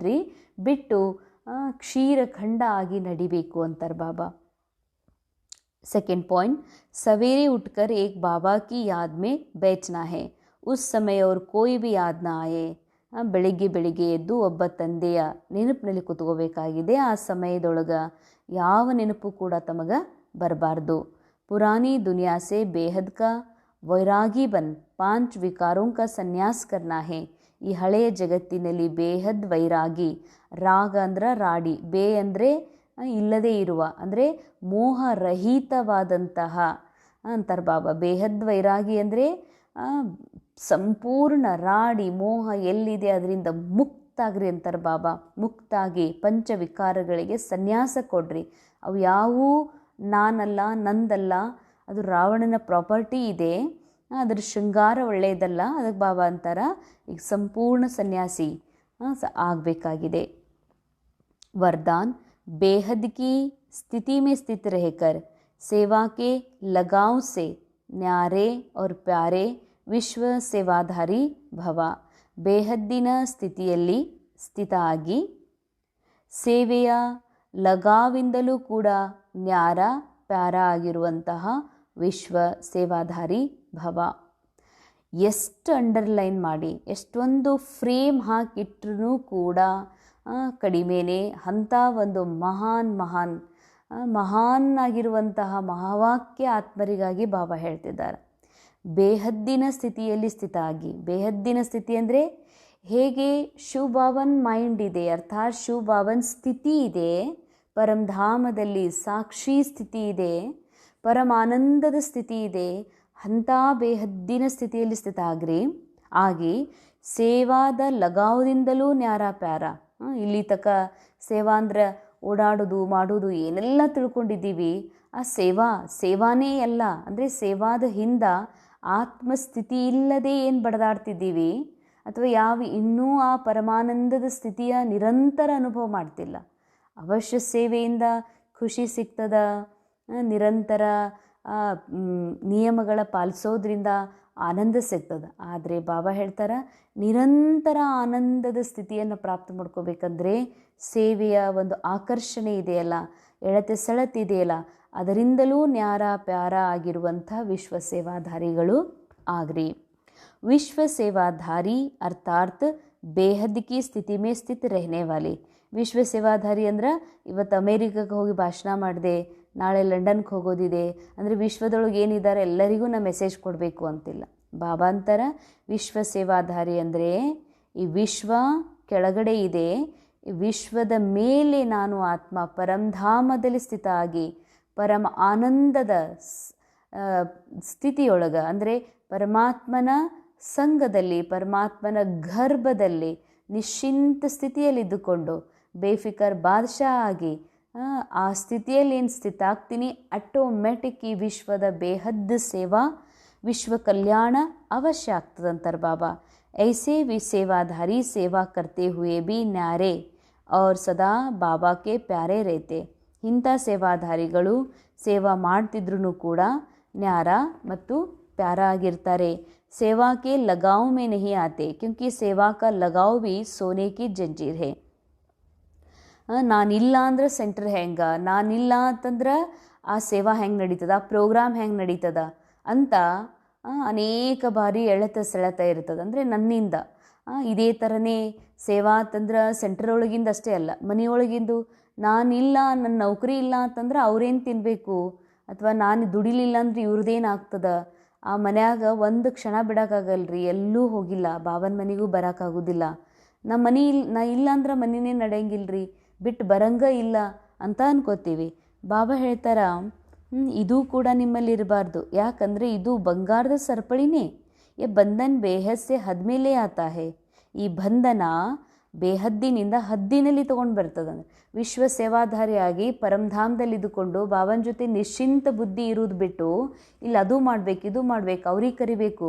ಬಿಟ್ಟು ಕ್ಷೀರಖಂಡ ಆಗಿ ನಡಿಬೇಕು ಅಂತಾರೆ ಬಾಬಾ. सेकेंड पॉइंट, सवेरे उठकर एक बाबा की याद में बैठना है, उस समय और कोई भी याद ना आए. ಬೆಳಿಗ್ಗೆ ಎದ್ದು ಒಬ್ಬ ತಂದೆಯ ನೆನಪಿನಲ್ಲಿ ಕೂತ್ಕೋಬೇಕಾಗಿದೆ. ಆ ಸಮಯದೊಳಗೆ ಯಾವ ನೆನಪು ಕೂಡ ತಮಗೆ ಬರಬಾರ್ದು. ಪುರಾನಿ ದುನಿಯಾ ಸೆ ಬೇಹದ್ ಕಾ ವೈರಾಗಿ ಬನ್ 5 ವಿಕಾರೋं का ಸನ್ಯಾಸ करना है. ಈ ಹಳೆಯ ಜಗತ್ತಿನಲ್ಲಿ ಬೇಹದ್ ವೈರಾಗಿ, ರಾಗ ಅಂದ್ರೆ ರಾಡಿ, ಬೇ ಅಂದರೆ ಇಲ್ಲದೇ ಇರುವ, ಅಂದರೆ ಮೋಹರಹಿತವಾದಂತಹ ಅಂತಾರೆ ಬಾಬಾ. ಬೇಹದ್ ವೈರಾಗಿ ಅಂದರೆ ಸಂಪೂರ್ಣ ರಾಡಿ ಮೋಹ ಎಲ್ಲಿದೆ ಅದರಿಂದ ಮುಕ್ತಾಗ್ರಿ ಅಂತಾರೆ ಬಾಬಾ. ಮುಕ್ತಾಗಿ ಪಂಚವಿಕಾರಗಳಿಗೆ ಸನ್ಯಾಸ ಕೊಡ್ರಿ. ಅವು ಯಾವುವು ನಾನಲ್ಲ, ನಂದಲ್ಲ, ಅದು ರಾವಣನ ಪ್ರಾಪರ್ಟಿ ಇದೆ, ಅದರ ಶೃಂಗಾರ ಒಳ್ಳೆಯದಲ್ಲ. ಅದಕ್ಕೆ ಬಾಬಾ ಅಂತಾರ, ಈಗ ಸಂಪೂರ್ಣ ಸನ್ಯಾಸಿ ಆಗಬೇಕಾಗಿದೆ. वरदान, बेहद की स्थिति में स्थित रहकर सेवा के लगाव से न्यारे और प्यारे ವಿಶ್ವ ಸೇವಾಧಾರಿ ಭವ. ಬೇಹದ್ದಿನ ಸ್ಥಿತಿಯಲ್ಲಿ ಸ್ಥಿತ ಆಗಿ ಸೇವೆಯ ಲಗಾವಿಂದಲೂ ಕೂಡ ನ್ಯಾರ ಪ್ಯಾರ ಆಗಿರುವಂತಹ ವಿಶ್ವ ಸೇವಾಧಾರಿ ಭವ. ಎಷ್ಟು ಅಂಡರ್ಲೈನ್ ಮಾಡಿ, ಎಷ್ಟೊಂದು ಫ್ರೇಮ್ ಹಾಕಿಟ್ರೂ ಕೂಡ ಕಡಿಮೆನೇ. ಅಂಥ ಒಂದು ಮಹಾನ್ ಆಗಿರುವಂತಹ ಮಹಾವಾಕ್ಯ ಆತ್ಮರಿಗಾಗಿ ಬಾಬಾ ಹೇಳ್ತಿದ್ದಾರೆ. ಬೇಹದ್ದಿನ ಸ್ಥಿತಿಯಲ್ಲಿ ಸ್ಥಿತ ಆಗಿ. ಬೇಹದ್ದಿನ ಸ್ಥಿತಿ ಅಂದರೆ ಹೇಗೆ ಶಿವಬಾಬನ್ ಮೈಂಡ್ ಇದೆ, ಅರ್ಥಾತ್ ಶಿವಬಾಬನ್ ಸ್ಥಿತಿ ಇದೆ, ಪರಮಧಾಮದಲ್ಲಿ ಸಾಕ್ಷಿ ಸ್ಥಿತಿ ಇದೆ, ಪರಮಾನಂದದ ಸ್ಥಿತಿ ಇದೆ. ಅಂಥ ಬೇಹದ್ದಿನ ಸ್ಥಿತಿಯಲ್ಲಿ ಸ್ಥಿತ ಆಗಿ ಸೇವಾದ ಲಗಾವದಿಂದಲೂ ನ್ಯಾರ ಪ್ಯಾರ. ಇಲ್ಲಿ ತಕ ಸೇವಾ ಅಂದ್ರೆ ಓಡಾಡೋದು ಮಾಡೋದು ಏನೆಲ್ಲ ತಿಳ್ಕೊಂಡಿದ್ದೀವಿ, ಆ ಸೇವಾನೇ ಅಲ್ಲ. ಅಂದರೆ ಸೇವಾದ ಹಿಂದ ಆತ್ಮಸ್ಥಿತಿ ಇಲ್ಲದೆ ಏನು ಬಡದಾಡ್ತಿದ್ದೀವಿ, ಅಥವಾ ಇನ್ನೂ ಆ ಪರಮಾನಂದದ ಸ್ಥಿತಿಯ ನಿರಂತರ ಅನುಭವ ಮಾಡ್ತಿಲ್ಲ. ಅವಶ್ಯ ಸೇವೆಯಿಂದ ಖುಷಿ ಸಿಗ್ತದ, ನಿರಂತರ ನಿಯಮಗಳ ಪಾಲಿಸೋದ್ರಿಂದ ಆನಂದ ಸಿಗ್ತದೆ. ಆದರೆ ಬಾಬಾ ಹೇಳ್ತಾರೆ, ನಿರಂತರ ಆನಂದದ ಸ್ಥಿತಿಯನ್ನು ಪ್ರಾಪ್ತ ಮಾಡ್ಕೋಬೇಕಂದ್ರೆ ಸೇವೆಯ ಒಂದು ಆಕರ್ಷಣೆ ಇದೆಯಲ್ಲ, ಎಳತೆ ಸೆಳೆತಿದೆಯಲ್ಲ, ಅದರಿಂದಲೂ ನ್ಯಾರ ಪ್ಯಾರ ಆಗಿರುವಂಥ ವಿಶ್ವ ಸೇವಾಧಾರಿಗಳು ಆಗ್ರಿ. ವಿಶ್ವ ಸೇವಾಧಾರಿ ಅರ್ಥಾತ್ ಬೇಹದ್ ಕಿ ಸ್ಥಿತಿ ಮೇ ಸ್ಥಿತ रहने वाले. ವಿಶ್ವ ಸೇವಾಧಾರಿ ಅಂದ್ರೆ ಇವತ್ತು ಅಮೇರಿಕಕ್ಕೆ ಹೋಗಿ ಭಾಷಣ ಮಾಡಿದೆ, ನಾಳೆ ಲಂಡನ್ಗೆ ಹೋಗೋದಿದೆ ಅಂದರೆ ವಿಶ್ವದೊಳಗೆ ಏನಿದ್ದಾರೆ ಎಲ್ಲರಿಗೂ ನಾ ಮೆಸೇಜ್ ಕೊಡಬೇಕು ಅಂತಿಲ್ಲ. ಬಾಬಾ ಅಂತಾರ, ವಿಶ್ವ ಸೇವಾಧಾರಿ ಅಂದರೆ ಈ ವಿಶ್ವ ಕೆಳಗಡೆ ಇದೆ, ಈ ವಿಶ್ವದ ಮೇಲೆ ನಾನು ಆತ್ಮ ಪರಂಧಾಮದಲ್ಲಿ ಸ್ಥಿತ ಆಗಿ ಪರಮ ಆನಂದದ ಸ್ಥಿತಿಯೊಳಗೆ, ಅಂದರೆ ಪರಮಾತ್ಮನ ಸಂಘದಲ್ಲಿ, ಪರಮಾತ್ಮನ ಗರ್ಭದಲ್ಲಿ ನಿಶ್ಚಿಂತ ಸ್ಥಿತಿಯಲ್ಲಿದ್ದುಕೊಂಡು ಬೇಫಿಕರ್ ಬಾದಶಾ ಆಗಿ ಆ ಸ್ಥಿತಿಯಲ್ಲಿ ಏನು ಸ್ಥಿತ ಆಗ್ತೀನಿ, ಆಟೋಮೆಟಿಕ್ ಈ ವಿಶ್ವದ ಬೇಹದ್ ಸೇವಾ, ವಿಶ್ವ ಕಲ್ಯಾಣ ಅವಶ್ಯ ಆಗ್ತದಂತಾರೆ ಬಾಬಾ. ऐसे भी सेवाधारी सेवा करते हुए भी न्यारे और सदा बाबा के प्यारे रहते. ಇಂಥ ಸೇವಾಧಾರಿಗಳು ಸೇವಾ ಮಾಡ್ತಿದ್ರು ಕೂಡ ನ್ಯಾರ ಮತ್ತು ಪ್ಯಾರ ಆಗಿರ್ತಾರೆ. सेवा के लगाव में नहीं आते क्योंकि सेवा का लगाव भी सोने की जंजीर है. ನಾನಿಲ್ಲ ಅಂದ್ರೆ ಸೆಂಟರ್ ಹೆಂಗೆ, ನಾನಿಲ್ಲ ಅಂತಂದ್ರೆ ಆ ಸೇವಾ ಹೆಂಗೆ ನಡೀತದ, ಆ ಪ್ರೋಗ್ರಾಮ್ ಹೆಂಗೆ ನಡೀತದ ಅಂತ ಅನೇಕ ಬಾರಿ ಎಳೆತ ಸೆಳೆತ ಇರ್ತದೆ. ಅಂದರೆ ನನ್ನಿಂದ ಇದೇ ಥರನೇ ಸೇವಾ ಅಂತಂದ್ರೆ ಸೆಂಟರ್ ಒಳಗಿಂದ ಅಷ್ಟೇ ಅಲ್ಲ, ಮನೆಯೊಳಗಿಂದು ನಾನಿಲ್ಲ, ನನ್ನ ನೌಕರಿ ಇಲ್ಲ ಅಂತಂದ್ರೆ ಅವ್ರೇನು ತಿನ್ನಬೇಕು, ಅಥವಾ ನಾನು ದುಡಿಲಿಲ್ಲ ಅಂದ್ರೆ ಇವ್ರದ್ದೇನು ಆಗ್ತದೆ, ಆ ಮನ್ಯಾಗ ಒಂದು ಕ್ಷಣ ಬಿಡೋಕ್ಕಾಗಲ್ರಿ, ಎಲ್ಲೂ ಹೋಗಿಲ್ಲ, ಬಾಬನ ಮನೆಗೂ ಬರೋಕ್ಕಾಗೋದಿಲ್ಲ, ನಾ ಇಲ್ಲ ಅಂದ್ರೆ ಮನೆಯೇ ನಡೆಯಂಗಿಲ್ರಿ, ಬಿಟ್ಟು ಬರಂಗ ಇಲ್ಲ ಅಂತ ಅನ್ಕೋತೀವಿ. ಬಾಬಾ ಹೇಳ್ತಾರ, ಇದು ಕೂಡ ನಿಮ್ಮಲ್ಲಿ ಇರಬಾರ್ದು. ಯಾಕಂದರೆ ಇದು ಬಂಗಾರದ ಸರಪಳಿನೇ. ये बंधन बेहद से हद में ले आता है. ಈ ಬಂಧನ ಬೇಹದ್ದಿನಿಂದ ಹದ್ದಿನಲ್ಲಿ ತೊಗೊಂಡು ಬರ್ತದಂದ್ರೆ ವಿಶ್ವ ಸೇವಾಧಾರಿಯಾಗಿ ಪರಮಧಾಮದಲ್ಲಿ ಇದ್ದುಕೊಂಡು ಬಾಬನ ಜೊತೆ ನಿಶ್ಚಿಂತ ಬುದ್ಧಿ ಇರೋದು ಬಿಟ್ಟು ಇಲ್ಲಿ ಅದು ಮಾಡಬೇಕು, ಇದು ಮಾಡಬೇಕು, ಅವ್ರಿಗೆ ಕರಿಬೇಕು,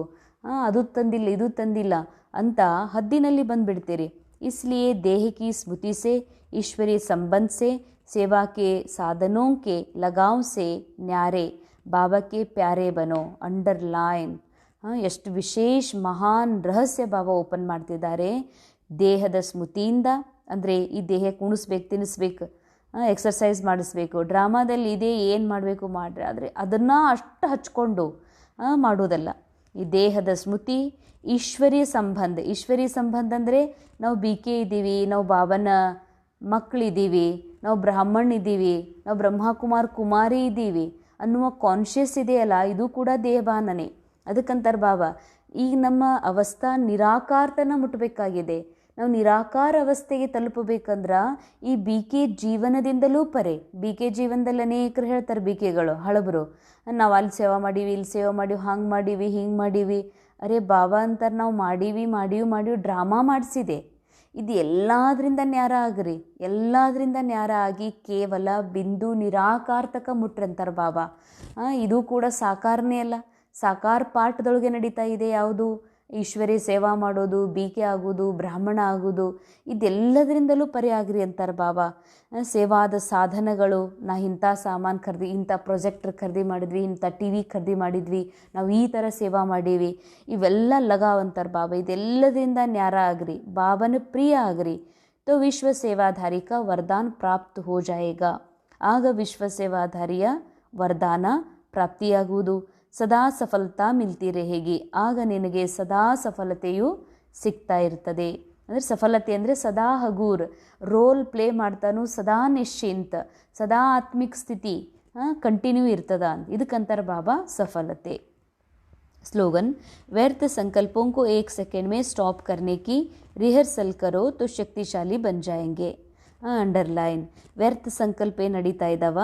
ಅದು ತಂದಿಲ್ಲ, ಇದು ತಂದಿಲ್ಲ ಅಂತ ಹದ್ದಿನಲ್ಲಿ ಬಂದುಬಿಡ್ತೀರಿ. इसलिए देह की स्मृति से, ईश्वरीय संबंध से, सेवा के साधनों के लगाव से न्यारे बाबा के प्यारे बनो. अंडरलाइन. ಎಷ್ಟು ವಿಶೇಷ ಮಹಾನ್ ರಹಸ್ಯ ಬಾಬಾ ಓಪನ್ ಮಾಡ್ತಿದ್ದಾರೆ. ದೇಹದ ಸ್ಮೃತಿಯಿಂದ, ಅಂದರೆ ಈ ದೇಹಕ್ಕೆ ಉಣಿಸ್ಬೇಕು, ತಿನ್ನಿಸ್ಬೇಕು, ಎಕ್ಸರ್ಸೈಸ್ ಮಾಡಿಸ್ಬೇಕು, ಡ್ರಾಮಾದಲ್ಲಿ ಇದೇ ಏನು ಮಾಡಬೇಕು ಮಾಡ್ರೆ, ಆದರೆ ಅದನ್ನು ಅಷ್ಟು ಹಚ್ಕೊಂಡು ಮಾಡೋದಲ್ಲ. ಈ ದೇಹದ ಸ್ಮೃತಿ, ಈಶ್ವರೀಯ ಸಂಬಂಧ ಅಂದರೆ ನಾವು BK ಇದ್ದೀವಿ, ನಾವು ಬಾಬನ ಮಕ್ಕಳಿದ್ದೀವಿ, ನಾವು ಬ್ರಾಹ್ಮಣ ಇದ್ದೀವಿ, ನಾವು ಕುಮಾರಿ ಇದ್ದೀವಿ ಅನ್ನುವ ಕಾನ್ಷಿಯಸ್ ಇದೆಯಲ್ಲ, ಇದು ಕೂಡ ದೇಹಭಾನನೆ. ಅದಕ್ಕಂತಾರೆ ಬಾಬಾ, ಈಗ ನಮ್ಮ ಅವಸ್ಥಾ ನಿರಾಕಾರತನ ಮುಟ್ಟಬೇಕಾಗಿದೆ. ನಾವು ನಿರಾಕಾರ ಅವಸ್ಥೆಗೆ ತಲುಪಬೇಕಂದ್ರೆ ಈ BK ಜೀವನದಿಂದಲೂ ಪರೆ. BK ಜೀವನದಲ್ಲಿ ಅನೇಕರು ಹೇಳ್ತಾರೆ, BKಗಳು ಹಳಬರು, ನಾವು ಅಲ್ಲಿ ಸೇವಾ ಮಾಡೀವಿ, ಇಲ್ಲಿ ಸೇವಾ ಮಾಡೀವಿ, ಹಂಗೆ ಮಾಡೀವಿ, ಹಿಂಗೆ ಮಾಡೀವಿ. ಅರೆ ಬಾಬಾ ಅಂತಾರೆ, ನಾವು ಮಾಡೀವಿ ಡ್ರಾಮಾ ಮಾಡಿಸಿದೆ. ಇದು ಎಲ್ಲದರಿಂದ ನ್ಯಾರ ಆಗ್ರಿ, ಎಲ್ಲದರಿಂದ ನ್ಯಾರ ಆಗಿ ಕೇವಲ ಬಿಂದು ನಿರಾಕಾರ್ತಕ ಮುಟ್ರಂತಾರೆ ಬಾಬಾ. ಇದು ಕೂಡ ಸಾಕಾರನೇ ಅಲ್ಲ, ಸಾಕಾರ ಪಾಠದೊಳಗೆ ನಡೀತಾ ಇದೆ. ಯಾವುದು? ಈಶ್ವರಿ ಸೇವಾ ಮಾಡೋದು, BK ಆಗೋದು, ಬ್ರಾಹ್ಮಣ ಆಗೋದು, ಇದೆಲ್ಲದರಿಂದಲೂ ಪರಿ ಆಗ್ರಿ ಅಂತಾರೆ ಬಾಬಾ. ಸೇವಾದ ಸಾಧನಗಳು, ಇಂಥ ಸಾಮಾನು ಖರೀದಿ, ಇಂಥ ಪ್ರೊಜೆಕ್ಟರ್ ಖರೀದಿ ಮಾಡಿದ್ವಿ, ಇಂಥ TV ಖರೀದಿ ಮಾಡಿದ್ವಿ, ನಾವು ಈ ಥರ ಸೇವಾ ಮಾಡೀವಿ, ಇವೆಲ್ಲ ಲಗಾವ್ ಅಂತಾರೆ ಬಾಬಾ. ಇದೆಲ್ಲದರಿಂದ ನ್ಯಾರ ಆಗ್ರಿ, ಬಾಬನ ಪ್ರಿಯ ಆಗ್ರಿ. ತೋ ವಿಶ್ವ ಸೇವಾಧಾರಿ ಕಾ ವರದಾನ ಪ್ರಾಪ್ತ ಹೋ ಜಾಯೇಗಾ. ಆಗ ವಿಶ್ವ ಸೇವಾಧಾರಿಯ ವರದಾನ ಪ್ರಾಪ್ತಿಯಾಗುವುದು. ಸದಾ ಸಫಲತಾ ಮಿಲ್ತಿ रहेगी. ಆಗ ನಿನಗೆ ಸದಾ ಸಫಲತೆಯು ಸಿಗ್ತಾ ಇರ್ತದೆ. ಅಂದರೆ ಸಫಲತೆ ಅಂದರೆ ಸದಾ ಹಗೂರ್, ರೋಲ್ ಪ್ಲೇ ಮಾಡ್ತಾನು, ಸದಾ ನಿಶ್ಚಿಂತ, ಸದಾ ಆತ್ಮಿಕ ಸ್ಥಿತಿ ಕಂಟಿನ್ಯೂ ಇರ್ತದ. ಇದಕ್ಕಂತಾರೆ ಬಾಬಾ ಸಫಲತೆ. स्लोगन: व्यर्थ संकल्पों को 1 सेकेंड में स्टॉप करने की रिहर्सल करो तो शक्तिशाली बन जाएंगे. ಅಂಡರ್ಲೈನ್. ವ್ಯರ್ಥ ಸಂಕಲ್ಪ ಏನು ನಡೀತಾ ಇದ್ದಾವ,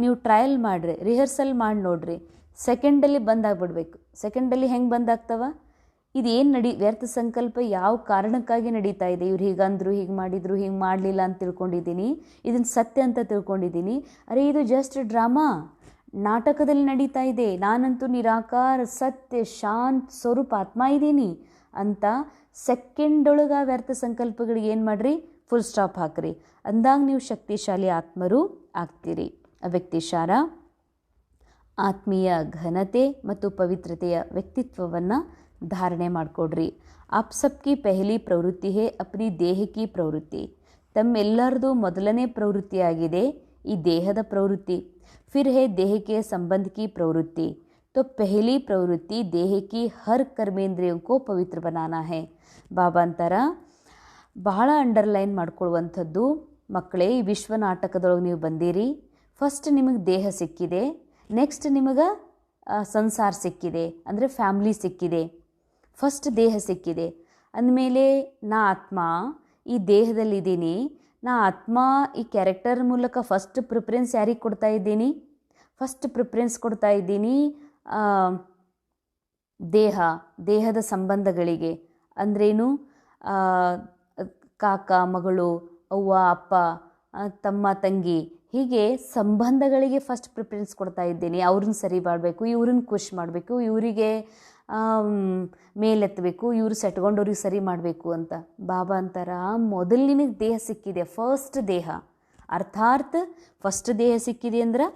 ನೀವು ಟ್ರಯಲ್ ಮಾಡಿರಿ, ರಿಹರ್ಸಲ್ ಮಾಡಿ ನೋಡ್ರಿ, ಸೆಕೆಂಡಲ್ಲಿ ಬಂದಾಗ್ಬಿಡ್ಬೇಕು. ಸೆಕೆಂಡಲ್ಲಿ ಹೆಂಗೆ ಬಂದಾಗ್ತವ? ಇದೇನು ವ್ಯರ್ಥ ಸಂಕಲ್ಪ ಯಾವ ಕಾರಣಕ್ಕಾಗಿ ನಡೀತಾ ಇದೆ, ಇವ್ರು ಹೀಗಂದ್ರು, ಹೀಗೆ ಮಾಡಿದ್ರು, ಹೀಗೆ ಮಾಡಲಿಲ್ಲ ಅಂತ ತಿಳ್ಕೊಂಡಿದ್ದೀನಿ, ಇದನ್ನು ಸತ್ಯ ಅಂತ ತಿಳ್ಕೊಂಡಿದ್ದೀನಿ. ಅರೆ ಇದು ಜಸ್ಟ್ ಡ್ರಾಮಾ, ನಾಟಕದಲ್ಲಿ ನಡೀತಾ ಇದೆ, ನಾನಂತೂ ನಿರಾಕಾರ ಸತ್ಯ ಶಾಂತ ಸ್ವರೂಪ ಆತ್ಮ ಇದ್ದೀನಿ ಅಂತ ಸೆಕೆಂಡೊಳಗೆ ಆ ವ್ಯರ್ಥ ಸಂಕಲ್ಪಗಳಿಗೆ ಏನು ಮಾಡಿರಿ, ಫುಲ್ ಸ್ಟಾಪ್ ಹಾಕ್ರಿ. ಅಂದಾಗ ನೀವು ಶಕ್ತಿಶಾಲಿ ಆತ್ಮರು ಆಗ್ತೀರಿ. ಅವ್ಯಕ್ತಿಸಾರ ಆತ್ಮೀಯ ಘನತೆ ಮತ್ತು ಪವಿತ್ರತೆಯ ವ್ಯಕ್ತಿತ್ವವನ್ನು धारणे ಮಾಡಿಕೊಡ್ರಿ. ಆಪ್ ಸಬ್ಕಿ ಪೆಹಲಿ ಪ್ರವೃತ್ತಿ ಹೇ ಅಪ್ನಿ ದೇಹಕಿ ಪ್ರವೃತ್ತಿ. ತಮ್ಮೆಲ್ಲರದು ಮೊದಲನೇ ಪ್ರವೃತ್ತಿಯಾಗಿದೆ ಈ ದೇಹದ ಪ್ರವೃತ್ತಿ. ಫಿರ್ ಹೇ ದೇಹಕ್ಕೆ ಸಂಬಂಧಕಿ ಪ್ರವೃತ್ತಿ. तो पहली प्रवृत्ति देह की हर कर्मेंद्रियों को पवित्र बनाना है. ಬಾಬಾ ಅಂತಾರ ಬಹಳ ಅಂಡರ್ಲೈನ್ ಮಾಡ್ಕೊಳ್ಳುವಂಥದ್ದು, ಮಕ್ಕಳೇ ಈ ವಿಶ್ವ ನಾಟಕದೊಳಗೆ ನೀವು ಬಂದಿರಿ. ಫಸ್ಟ್ ನಿಮಗೆ ದೇಹ ಸಿಕ್ಕಿದೆ, ನೆಕ್ಸ್ಟ್ ನಿಮಗೆ ಸಂಸಾರ ಸಿಕ್ಕಿದೆ, ಅಂದರೆ ಫ್ಯಾಮ್ಲಿ ಸಿಕ್ಕಿದೆ. ಫಸ್ಟ್ ದೇಹ ಸಿಕ್ಕಿದೆ ಅಂದಮೇಲೆ ನಾ ಆತ್ಮ ಈ ದೇಹದಲ್ಲಿದ್ದೀನಿ, ನಾ ಆತ್ಮ ಈ ಕ್ಯಾರೆಕ್ಟರ್ ಮೂಲಕ ಫಸ್ಟ್ ಪ್ರಿಫರೆನ್ಸ್ ಯಾರಿಗೆ ಕೊಡ್ತಾ ಇದ್ದೀನಿ, ಫಸ್ಟ್ ಪ್ರಿಫರೆನ್ಸ್ ಕೊಡ್ತಾ ಇದ್ದೀನಿ ದೇಹದ ಸಂಬಂಧಗಳಿಗೆ. ಅಂದ್ರೇನು, ಕಾಕ ಮಗಳು, ಅವ್ವ ಅಪ್ಪ, ತಮ್ಮ ತಂಗಿ, ಹೀಗೆ ಸಂಬಂಧಗಳಿಗೆ ಫಸ್ಟ್ ಪ್ರಿಫರೆನ್ಸ್ ಕೊಡ್ತಾ ಇದ್ದೀನಿ. ಅವ್ರನ್ನ ಸರಿ ಮಾಡಬೇಕು, ಇವ್ರನ್ನ ಖುಷಿ ಮಾಡಬೇಕು, ಇವರಿಗೆ ಮೇಲೆತ್ತಬೇಕು, ಇವರು ಸೆಟ್ಕೊಂಡವ್ರಿಗೆ ಸರಿ ಮಾಡಬೇಕು ಅಂತ. ಬಾಬಾ ಅಂತಾರ ಮೊದಲು ನಿನಗೆ ದೇಹ ಸಿಕ್ಕಿದೆ, ಫಸ್ಟ್ ದೇಹ, ಅರ್ಥಾತ್ ಫಸ್ಟ್ ದೇಹ ಸಿಕ್ಕಿದೆ ಅಂದ್ರೆ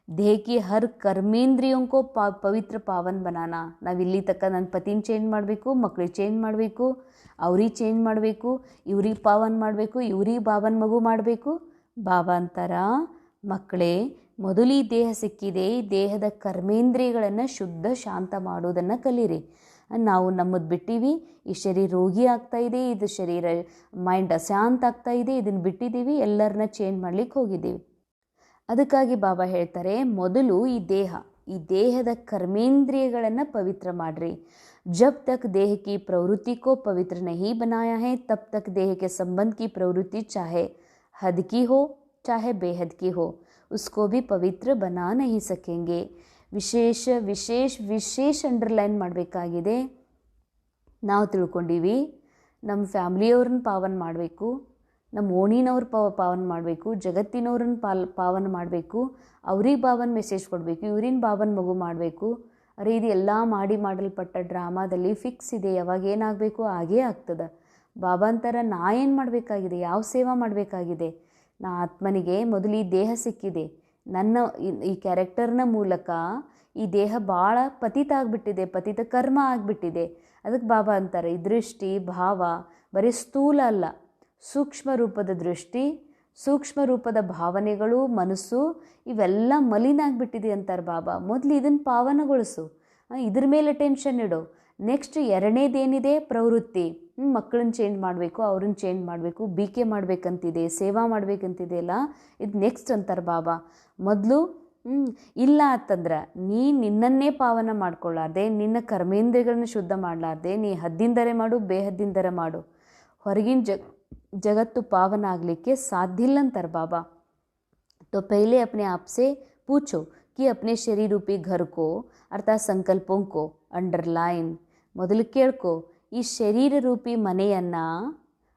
ದೇಹಕ್ಕೆ ಹರ್ ಕರ್ಮೇಂದ್ರಿಯೋಂಕೋ ಪವಿತ್ರ ಪಾವನ್ ಬನಾನ. ನಾವು ಇಲ್ಲಿ ತಕ್ಕ ನನ್ನ ಪತಿನ ಚೇಂಜ್ ಮಾಡಬೇಕು, ಮಕ್ಳಿಗೆ ಚೇಂಜ್ ಮಾಡಬೇಕು, ಅವ್ರಿಗೆ ಚೇಂಜ್ ಮಾಡಬೇಕು, ಇವ್ರಿಗೆ ಪಾವನ್ ಮಾಡಬೇಕು, ಇವ್ರಿಗೆ ಬಾಬನ್ ಮಗು ಮಾಡಬೇಕು. ಬಾಬಾ ಅಂತಾರ ಮಕ್ಕಳೇ ಮೊದಲು ಈ ದೇಹ ಸಿಕ್ಕಿದೆ, ಈ ದೇಹದ ಕರ್ಮೇಂದ್ರಿಯಗಳನ್ನು ಶುದ್ಧ ಶಾಂತ ಮಾಡೋದನ್ನು ಕಲೀರಿ. ನಾವು ನಮ್ಮದು ಬಿಟ್ಟಿವಿ, ಈ ಶರೀರ ರೋಗಿ ಆಗ್ತಾ ಇದೆ, ಇದು ಶರೀರ ಮೈಂಡ್ ಅಶಾಂತ ಆಗ್ತಾ ಇದೆ, ಇದನ್ನು ಬಿಟ್ಟಿದ್ದೀವಿ, ಎಲ್ಲರನ್ನ ಚೇಂಜ್ ಮಾಡ್ಲಿಕ್ಕೆ ಹೋಗಿದ್ದೀವಿ. ಅದಕ್ಕಾಗಿ ಬಾಬಾ ಹೇಳ್ತಾರೆ ಮೊದಲು ಈ ದೇಹದ ಕರ್ಮೇಂದ್ರಿಯಗಳನ್ನು ಪವಿತ್ರ ಮಾಡ್ರಿ. जब तक देह की प्रवृत्ति को पवित्र नहीं बनाया है तब तक देह के संबंध की प्रवृत्ति चाहे हद की हो चाहे बेहद की हो उसको भी पवित्र बना नहीं सकेंगे. ವಿಶೇಷ ವಿಶೇಷ ವಿಶೇಷ ಅಂಡರ್ಲೈನ್ ಮಾಡಬೇಕಾಗಿದೆ. ನಾವು ತಿಳ್ಕೊಂಡಿವಿ ನಮ್ಮ ಫ್ಯಾಮ್ಲಿಯವ್ರನ್ನ ಪಾವನ ಮಾಡಬೇಕು, ನಮ್ಮ ಓಣಿನವ್ರು ಪಾವನ ಮಾಡಬೇಕು, ಜಗತ್ತಿನವ್ರನ್ನ ಪಾವನ ಮಾಡಬೇಕು, ಅವ್ರಿಗೆ ಬಾಬನ ಮೆಸೇಜ್ ಕೊಡಬೇಕು, ಇವ್ರಿನ ಬಾಬನ ಮಗು ಮಾಡಬೇಕು. ಅರೆ ಇದು ಎಲ್ಲ ಮಾಡಲ್ಪಟ್ಟ ಡ್ರಾಮಾದಲ್ಲಿ ಫಿಕ್ಸ್ ಇದೆ, ಯಾವಾಗ ಏನಾಗಬೇಕು ಹಾಗೇ ಆಗ್ತದೆ. ಬಾಬಾ ಅಂತಾರ ನಾ ಏನು ಮಾಡಬೇಕಾಗಿದೆ, ಯಾವ ಸೇವಾ ಮಾಡಬೇಕಾಗಿದೆ. ನಾ ಆತ್ಮನಿಗೆ ಮೊದಲು ಈ ದೇಹ ಸಿಕ್ಕಿದೆ, ನನ್ನ ಈ ಕ್ಯಾರೆಕ್ಟರ್ನ ಮೂಲಕ ಈ ದೇಹ ಭಾಳ ಪತಿತ ಆಗಿಬಿಟ್ಟಿದೆ, ಪತಿತ ಕರ್ಮ ಆಗಿಬಿಟ್ಟಿದೆ. ಅದಕ್ಕೆ ಬಾಬಾ ಅಂತಾರೆ ಈ ದೃಷ್ಟಿ ಭಾವ ಬರೀ ಸ್ಥೂಲ ಅಲ್ಲ, ಸೂಕ್ಷ್ಮ ರೂಪದ ದೃಷ್ಟಿ, ಸೂಕ್ಷ್ಮ ರೂಪದ ಭಾವನೆಗಳು, ಮನಸ್ಸು ಇವೆಲ್ಲ ಮಲಿನ ಆಗಿಬಿಟ್ಟಿದೆ ಅಂತಾರೆ ಬಾಬಾ. ಮೊದಲು ಇದನ್ನು ಪಾವನಗೊಳಿಸು, ಇದ್ರ ಮೇಲೆ ಟೆನ್ಷನ್ ಇಡು. ನೆಕ್ಸ್ಟ್ ಎರಡನೇದೇನಿದೆ ಪ್ರವೃತ್ತಿ, ಮಕ್ಕಳನ್ನ ಚೇಂಜ್ ಮಾಡಬೇಕು, ಅವ್ರನ್ನ ಚೇಂಜ್ ಮಾಡಬೇಕು, BK ಮಾಡಬೇಕಂತಿದೆ, ಸೇವಾ ಮಾಡಬೇಕಂತಿದೆ ಅಲ್ಲ, ಇದು ನೆಕ್ಸ್ಟ್ ಅಂತಾರೆ ಬಾಬಾ. ಮೊದಲು ಇಲ್ಲ ಅಂತಂದ್ರೆ ನಿನ್ನನ್ನೇ ಪಾವನ ಮಾಡ್ಕೊಳ್ಳಾರ್ದೆ, ನಿನ್ನ ಕರ್ಮೇಂದ್ರಿಯಗಳನ್ನ ಶುದ್ಧ ಮಾಡಲಾರ್ದೆ ನೀ ಹದ್ದಿಂದರೆ ಮಾಡು, ಬೇಹದ್ದಿಂದರೆ ಮಾಡು, ಹೊರಗಿನ ಜಗತ್ತು ಪಾವನ ಆಗಲಿಕ್ಕೆ ಸಾಧ್ಯ ಇಲ್ಲ ಅಂತಾರೆ ಬಾಬಾ. तो पहले अपने आप से पूछो कि अपने शरीर रूपी घर को अर्थात संकल्पों को अंडरलाइन ಮೊದಲು ಕೇಳ್ಕೊ, ಈ ಶರೀರ ರೂಪಿ ಮನೆಯನ್ನು,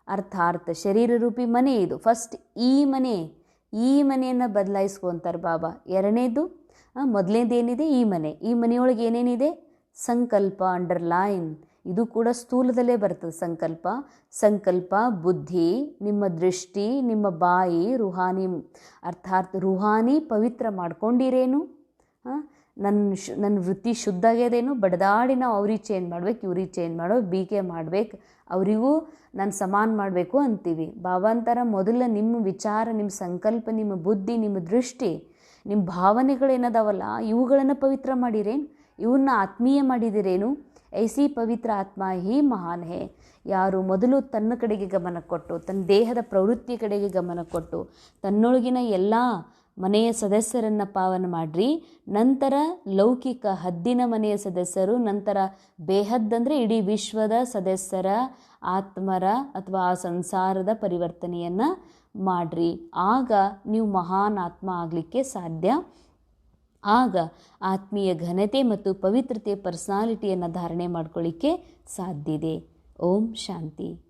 ಅರ್ಥಾತ್ ಶರೀರ ರೂಪಿ ಮನೆ ಇದು, ಫಸ್ಟ್ ಈ ಮನೆಯನ್ನು ಬದಲಾಯಿಸ್ಕೊಂತಾರೆ ಬಾಬಾ. ಎರಡನೇದು ಮೊದಲನೇದೇನಿದೆ ಈ ಮನೆಯೊಳಗೆ ಏನೇನಿದೆ ಸಂಕಲ್ಪ, ಅಂಡರ್ಲೈನ್. ಇದು ಕೂಡ ಸ್ಥೂಲದಲ್ಲೇ ಬರ್ತದೆ ಸಂಕಲ್ಪ ಬುದ್ಧಿ, ನಿಮ್ಮ ದೃಷ್ಟಿ, ನಿಮ್ಮ ಬಾಯಿ, ರೂಹಾನಿ ಅರ್ಥಾತ್ ರೂಹಾನಿ ಪವಿತ್ರ ಮಾಡ್ಕೊಂಡಿರೇನು, ನನ್ನ ವೃತ್ತಿ ಶುದ್ಧ ಆಗ್ಯದೇನು, ಬಡದಾಡಿ ನಾವು ಅವ್ರಿಗೆ ಚೇಂಜ್ ಮಾಡ್ಬೇಕು, ಇವ್ರಿಗೆ ಚೇಂಜ್ ಮಾಡೋ, BK ಮಾಡ್ಬೇಕು, ಅವರಿಗೂ ನಾನು ಸಮಾನ ಮಾಡಬೇಕು ಅಂತೀವಿ. ಬಾಬಾ ಅಂತಾರ ಮೊದಲ ನಿಮ್ಮ ವಿಚಾರ, ನಿಮ್ಮ ಸಂಕಲ್ಪ, ನಿಮ್ಮ ಬುದ್ಧಿ, ನಿಮ್ಮ ದೃಷ್ಟಿ, ನಿಮ್ಮ ಭಾವನೆಗಳೇನದಾವಲ್ಲ ಇವುಗಳನ್ನು ಪವಿತ್ರ ಮಾಡಿರೇನು, ಇವನ್ನ ಆತ್ಮೀಯ ಮಾಡಿದಿರೇನು. ಐಸಿ ಪವಿತ್ರ ಆತ್ಮ ಹಿ ಮಹಾನ್ ಹೇ. ಯಾರು ಮೊದಲು ತನ್ನ ಕಡೆಗೆ ಗಮನ ಕೊಟ್ಟು, ತನ್ನ ದೇಹದ ಪ್ರವೃತ್ತಿಯ ಕಡೆಗೆ ಗಮನ ಕೊಟ್ಟು, ತನ್ನೊಳಗಿನ ಎಲ್ಲ ಮನೆಯ ಸದಸ್ಯರನ್ನು ಪಾವನ ಮಾಡ್ರಿ, ನಂತರ ಲೌಕಿಕ ಹದ್ದಿನ ಮನೆಯ ಸದಸ್ಯರು, ನಂತರ ಬೇಹದ್ದಂದರೆ ಇಡೀ ವಿಶ್ವದ ಸದಸ್ಯರ ಆತ್ಮರ ಅಥವಾ ಆ ಸಂಸಾರದ ಪರಿವರ್ತನೆಯನ್ನು ಮಾಡ್ರಿ. ಆಗ ನೀವು ಮಹಾನ್ ಆತ್ಮ ಆಗಲಿಕ್ಕೆ ಸಾಧ್ಯ ಆಗ ಆತ್ಮೀಯ ಘನತೆ ಮತ್ತು ಪವಿತ್ರತೆಯ ಪರ್ಸನಾಲಿಟಿಯನ್ನು ಧಾರಣೆ ಮಾಡ್ಕೊಳ್ಳಿಕ್ಕೆ ಸಾಧ್ಯ ಇದೆ. ಓಂ ಶಾಂತಿ.